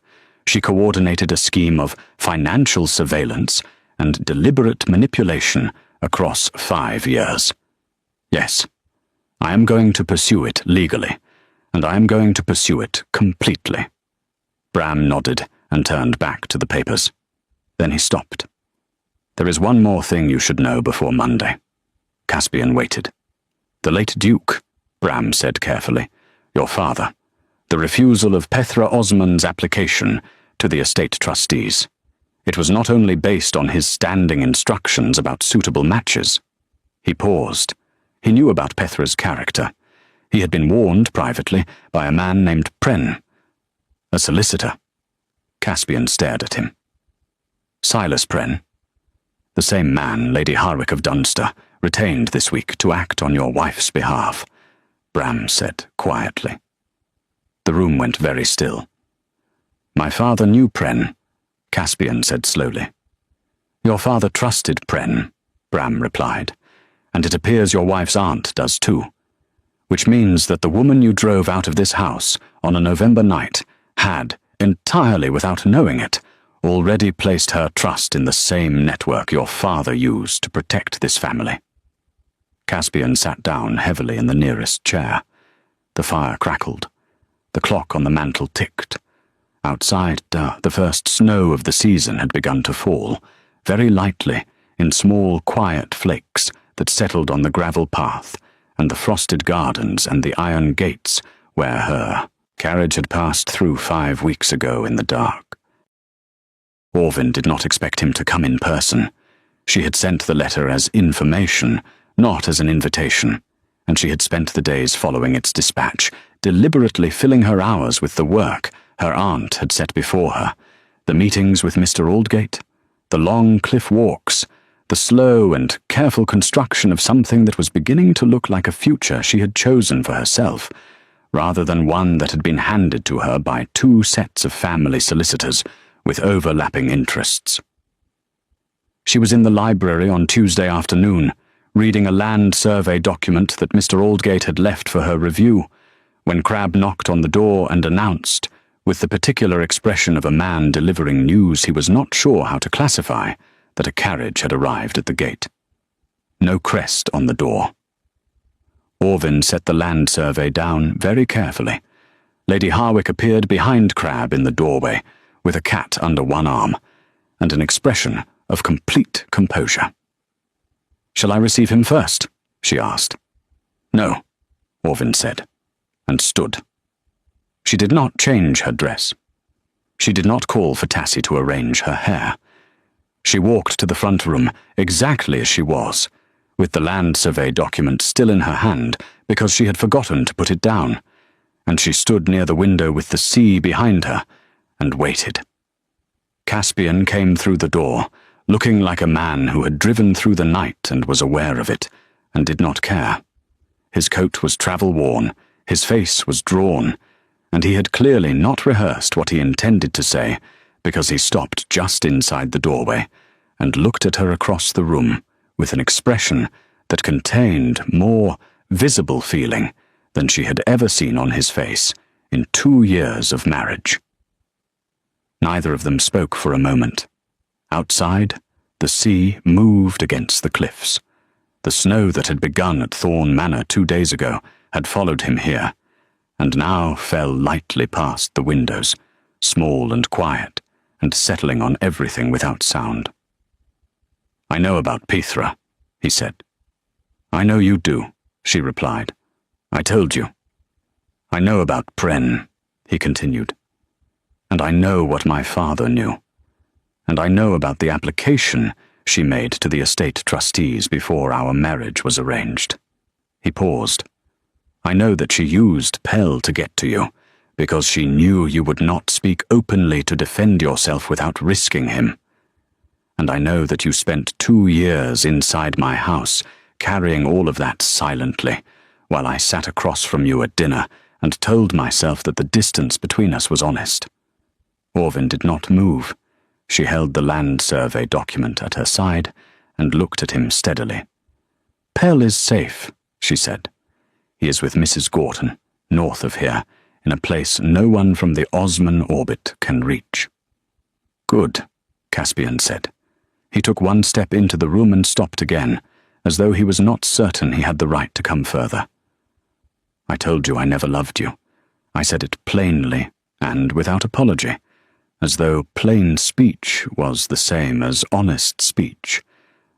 She coordinated a scheme of financial surveillance and deliberate manipulation across 5 years. Yes, I am going to pursue it legally, and I am going to pursue it completely." Bram nodded and turned back to the papers. Then he stopped. "There is one more thing you should know before Monday." Caspian waited. "The late Duke," Bram said carefully, "your father, the refusal of Pethra Osman's application to the estate trustees. It was not only based on his standing instructions about suitable matches." He paused. He knew about Pethra's character. He had been warned privately by a man named Pren, a solicitor. Caspian stared at him. "Silas Pren, the same man Lady Harwick of Dunster retained this week to act on your wife's behalf," Bram said quietly. The room went very still. "My father knew Pren," Caspian said slowly. "Your father trusted Pren," Bram replied, "and it appears your wife's aunt does too, which means that the woman you drove out of this house on a November night had, entirely without knowing it, already placed her trust in the same network your father used to protect this family." Caspian sat down heavily in the nearest chair. The fire crackled. The clock on the mantel ticked. Outside, the first snow of the season had begun to fall, very lightly, in small, quiet flakes that settled on the gravel path and the frosted gardens and the iron gates where her, Carriage had passed through 5 weeks ago in the dark. Orvin did not expect him to come in person. She had sent the letter as information, not as an invitation, and she had spent the days following its dispatch, deliberately filling her hours with the work her aunt had set before her, the meetings with Mr. Aldgate, the long cliff walks, the slow and careful construction of something that was beginning to look like a future she had chosen for herself, rather than one that had been handed to her by 2 sets of family solicitors with overlapping interests. She was in the library on Tuesday afternoon, reading a land survey document that Mr. Aldgate had left for her review, when Crabbe knocked on the door and announced, with the particular expression of a man delivering news he was not sure how to classify, that a carriage had arrived at the gate. No crest on the door. Orvin set the land survey down very carefully. Lady Harwick appeared behind Crabbe in the doorway, with a cat under one arm, and an expression of complete composure. "Shall I receive him first?" she asked. "No," Orvin said, and stood. She did not change her dress. She did not call for Tassie to arrange her hair. She walked to the front room exactly as she was, with the land survey document still in her hand because she had forgotten to put it down, and she stood near the window with the sea behind her and waited. Caspian came through the door, looking like a man who had driven through the night and was aware of it, and did not care. His coat was travel-worn, his face was drawn, and he had clearly not rehearsed what he intended to say, because he stopped just inside the doorway and looked at her across the room with an expression that contained more visible feeling than she had ever seen on his face in 2 years of marriage. Neither of them spoke for a moment. Outside, the sea moved against the cliffs. The snow that had begun at Thorn Manor 2 days ago had followed him here, and now fell lightly past the windows, small and quiet, and settling on everything without sound. "I know about Peethra," he said. "I know you do," she replied. "I told you." "I know about Pren," he continued. "And I know what my father knew. And I know about the application she made to the estate trustees before our marriage was arranged." He paused. "I know that she used Pell to get to you, because she knew you would not speak openly to defend yourself without risking him. And I know that you spent 2 years inside my house, carrying all of that silently, while I sat across from you at dinner and told myself that the distance between us was honest." Orvin did not move. She held the land survey document at her side and looked at him steadily. "Pell is safe," she said. "He is with Mrs. Gorton, north of here, in a place no one from the Osman orbit can reach." "Good," Caspian said. He took 1 step into the room and stopped again, as though he was not certain he had the right to come further. "I told you I never loved you. I said it plainly and without apology, as though plain speech was the same as honest speech,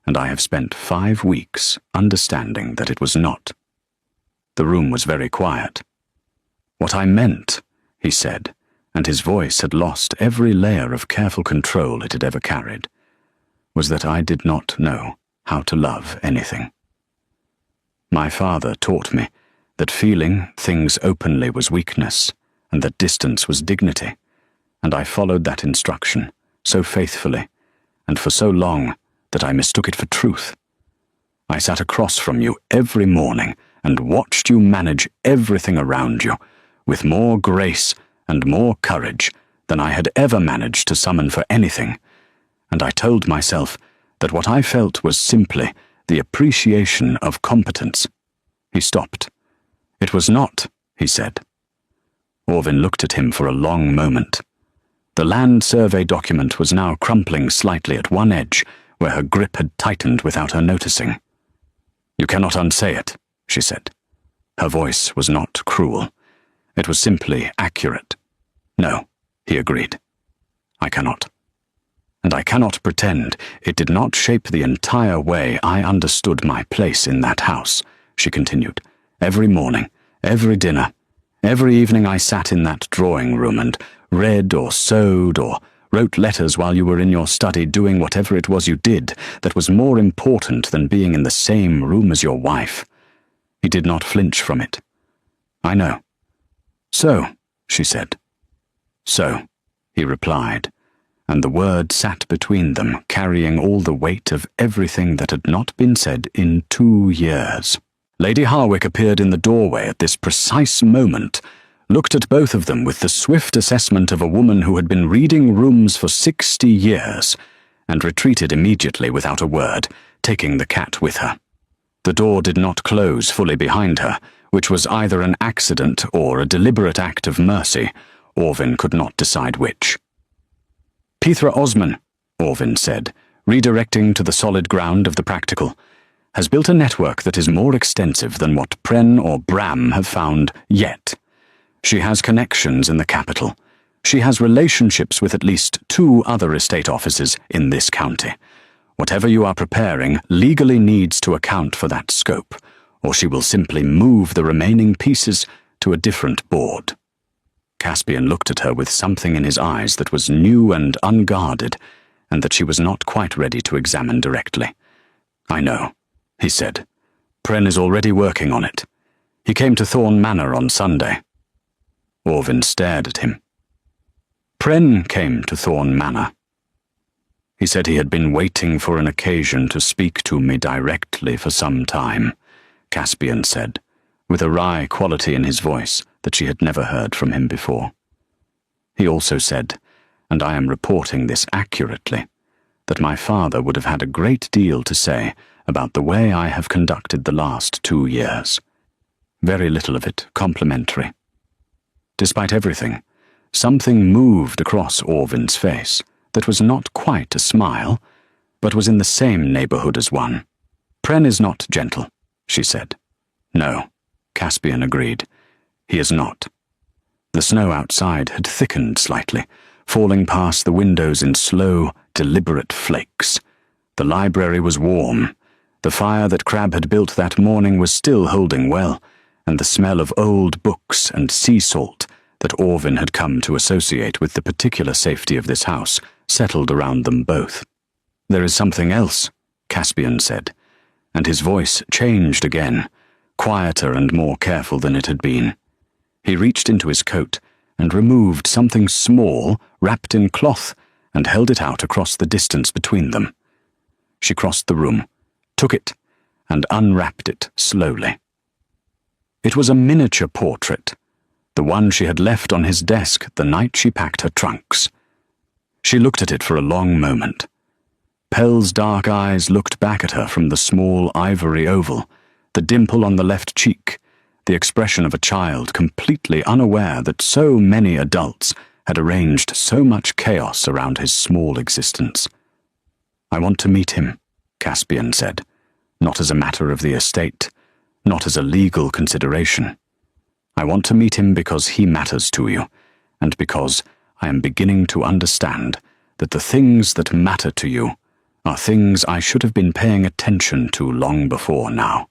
and I have spent 5 weeks understanding that it was not." The room was very quiet. "What I meant," he said, and his voice had lost every layer of careful control it had ever carried, "was that I did not know how to love anything. My father taught me that feeling things openly was weakness, and that distance was dignity, and I followed that instruction so faithfully, and for so long that I mistook it for truth. I sat across from you every morning and watched you manage everything around you with more grace and more courage than I had ever managed to summon for anything, and I told myself that what I felt was simply the appreciation of competence." He stopped. "It was not," he said. Orvin looked at him for a long moment. The land survey document was now crumpling slightly at one edge, where her grip had tightened without her noticing. "You cannot unsay it," she said. Her voice was not cruel. It was simply accurate. "No," he agreed. "I cannot. And I cannot pretend it did not shape the entire way I understood my place in that house," she continued. "Every morning, every dinner, Every evening I sat in that drawing room and read or sewed or wrote letters while you were in your study doing whatever it was you did that was more important than being in the same room as your wife. He did not flinch from it. I know. So, she said. So, he replied, and the word sat between them, carrying all the weight of everything that had not been said in 2 years. Lady Harwick appeared in the doorway at this precise moment, looked at both of them with the swift assessment of a woman who had been reading rooms for 60 years, and retreated immediately without a word, taking the cat with her. The door did not close fully behind her, which was either an accident or a deliberate act of mercy. Orvin could not decide which. Petra Osman, Orvin said, redirecting to the solid ground of the practical, has built a network that is more extensive than what Pren or Bram have found yet. She has connections in the capital. She has relationships with at least 2 other estate offices in this county. Whatever you are preparing legally needs to account for that scope, or she will simply move the remaining pieces to a different board. Caspian looked at her with something in his eyes that was new and unguarded, and that she was not quite ready to examine directly. I know, he said. Pren is already working on it. He came to Thorn Manor on Sunday. Orvin stared at him. Pren came to Thorn Manor. He said he had been waiting for an occasion to speak to me directly for some time, Caspian said, with a wry quality in his voice that she had never heard from him before. He also said, and I am reporting this accurately, that my father would have had a great deal to say about the way I have conducted the last 2 years. Very little of it complimentary. Despite everything, something moved across Orvin's face that was not quite a smile, but was in the same neighborhood as one. Pren is not gentle, she said. No, Caspian agreed. He is not. The snow outside had thickened slightly, falling past the windows in slow, deliberate flakes. The library was warm. The fire that Crabbe had built that morning was still holding well, and the smell of old books and sea salt that Orvin had come to associate with the particular safety of this house settled around them both. There is something else, Caspian said, and his voice changed again, quieter and more careful than it had been. He reached into his coat and removed something small, wrapped in cloth, and held it out across the distance between them. She crossed the room, took it, and unwrapped it slowly. It was a miniature portrait, the one she had left on his desk the night she packed her trunks. She looked at it for a long moment. Pell's dark eyes looked back at her from the small ivory oval, the dimple on the left cheek, the expression of a child completely unaware that so many adults had arranged so much chaos around his small existence. I want to meet him, Caspian said, not as a matter of the estate, not as a legal consideration. I want to meet him because he matters to you, and because I am beginning to understand that the things that matter to you are things I should have been paying attention to long before now.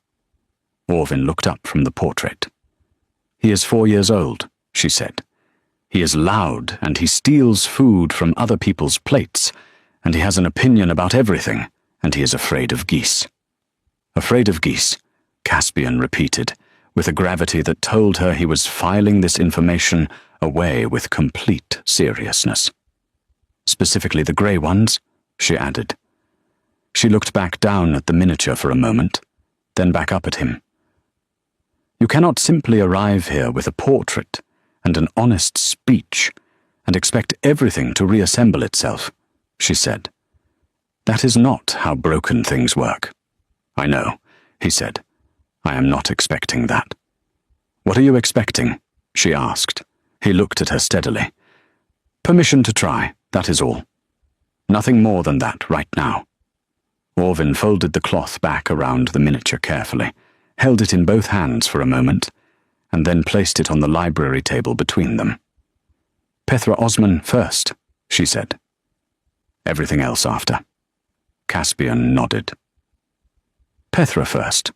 Orvin looked up from the portrait. He is 4 years old, she said. He is loud, and he steals food from other people's plates, and he has an opinion about everything, and he is afraid of geese. Afraid of geese, Caspian repeated, with a gravity that told her he was filing this information away with complete seriousness. Specifically the grey ones, she added. She looked back down at the miniature for a moment, then back up at him. You cannot simply arrive here with a portrait and an honest speech and expect everything to reassemble itself, she said. That is not how broken things work. I know, he said. I am not expecting that. What are you expecting? She asked. He looked at her steadily. Permission to try, that is all. Nothing more than that right now. Orvin folded the cloth back around the miniature carefully, held it in both hands for a moment, and then placed it on the library table between them. Petra Osman first, she said. Everything else after. Caspian nodded. Petra first.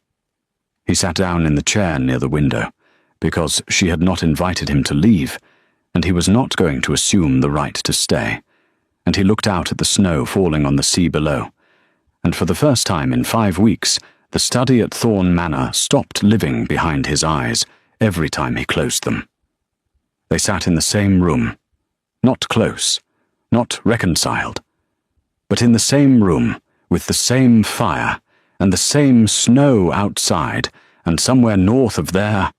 He sat down in the chair near the window, because she had not invited him to leave, and he was not going to assume the right to stay, and he looked out at the snow falling on the sea below, and for the first time in 5 weeks, the study at Thorn Manor stopped living behind his eyes every time he closed them. They sat in the same room, not close, not reconciled, but in the same room, with the same fire, and the same snow outside, and somewhere north of there,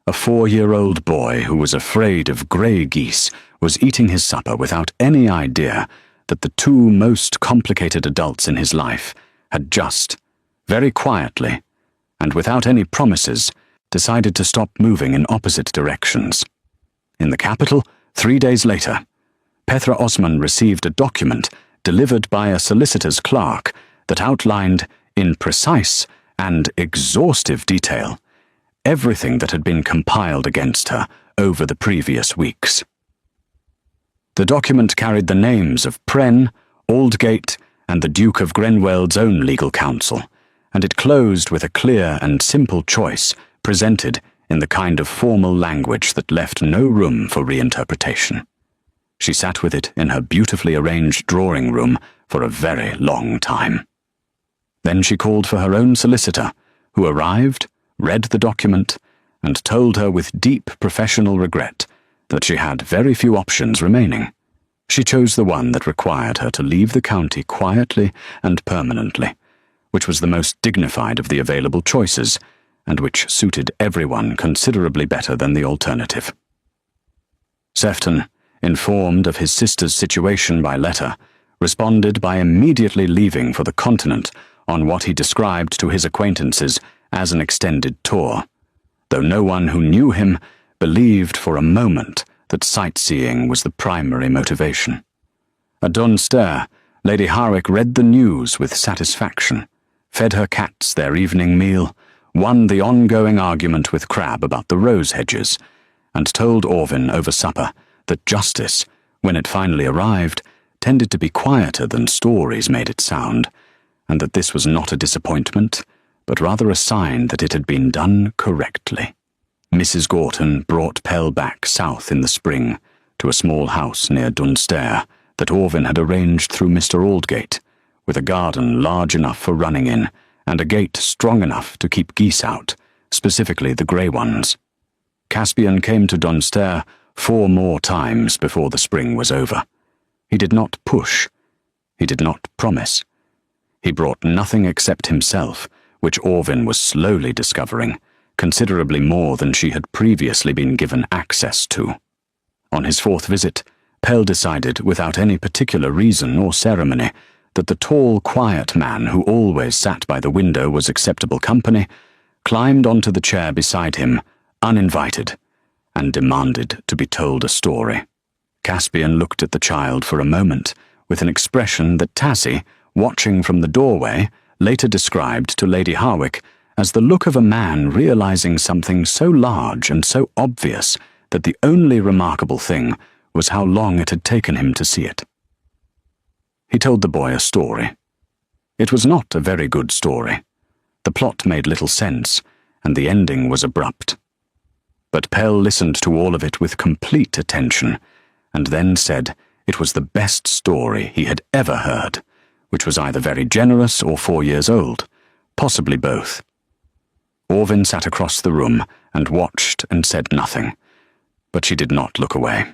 a 4-year-old boy who was afraid of grey geese was eating his supper without any idea that the 2 most complicated adults in his life had just, very quietly, and without any promises, decided to stop moving in opposite directions. In the capital, 3 days later, Petra Osman received a document delivered by a solicitor's clerk that outlined, in precise and exhaustive detail, everything that had been compiled against her over the previous weeks. The document carried the names of Pren, Aldgate, and the Duke of Grenweld's own legal counsel, and it closed with a clear and simple choice presented in the kind of formal language that left no room for reinterpretation. She sat with it in her beautifully arranged drawing room for a very long time. Then she called for her own solicitor, who arrived, read the document, and told her with deep professional regret that she had very few options remaining. She chose the one that required her to leave the county quietly and permanently, which was the most dignified of the available choices, and which suited everyone considerably better than the alternative. Sefton, informed of his sister's situation by letter, responded by immediately leaving for the continent on what he described to his acquaintances as an extended tour, though no one who knew him believed for a moment that sightseeing was the primary motivation. At Dunster, Lady Harwick read the news with satisfaction, fed her cats their evening meal, won the ongoing argument with Crabbe about the rose hedges, and told Orvin over supper that justice, when it finally arrived, tended to be quieter than stories made it sound, and that this was not a disappointment, but rather a sign that it had been done correctly. Mrs. Gorton brought Pell back south in the spring to a small house near Dunster that Orvin had arranged through Mr. Aldgate, with a garden large enough for running in and a gate strong enough to keep geese out, specifically the grey ones. Caspian came to Dunster 4 more times before the spring was over. He did not push. He did not promise. He brought nothing except himself, which Orvin was slowly discovering, considerably more than she had previously been given access to. On his 4th visit, Pell decided, without any particular reason or ceremony, that the tall, quiet man who always sat by the window was acceptable company, climbed onto the chair beside him, uninvited, and demanded to be told a story. Caspian looked at the child for a moment, with an expression that Tassie, watching from the doorway, later described to Lady Harwick as the look of a man realizing something so large and so obvious that the only remarkable thing was how long it had taken him to see it. He told the boy a story. It was not a very good story. The plot made little sense, and the ending was abrupt. But Pell listened to all of it with complete attention, and then said it was the best story he had ever heard, which was either very generous or 4 years old, possibly both. Orvin sat across the room and watched and said nothing, but she did not look away.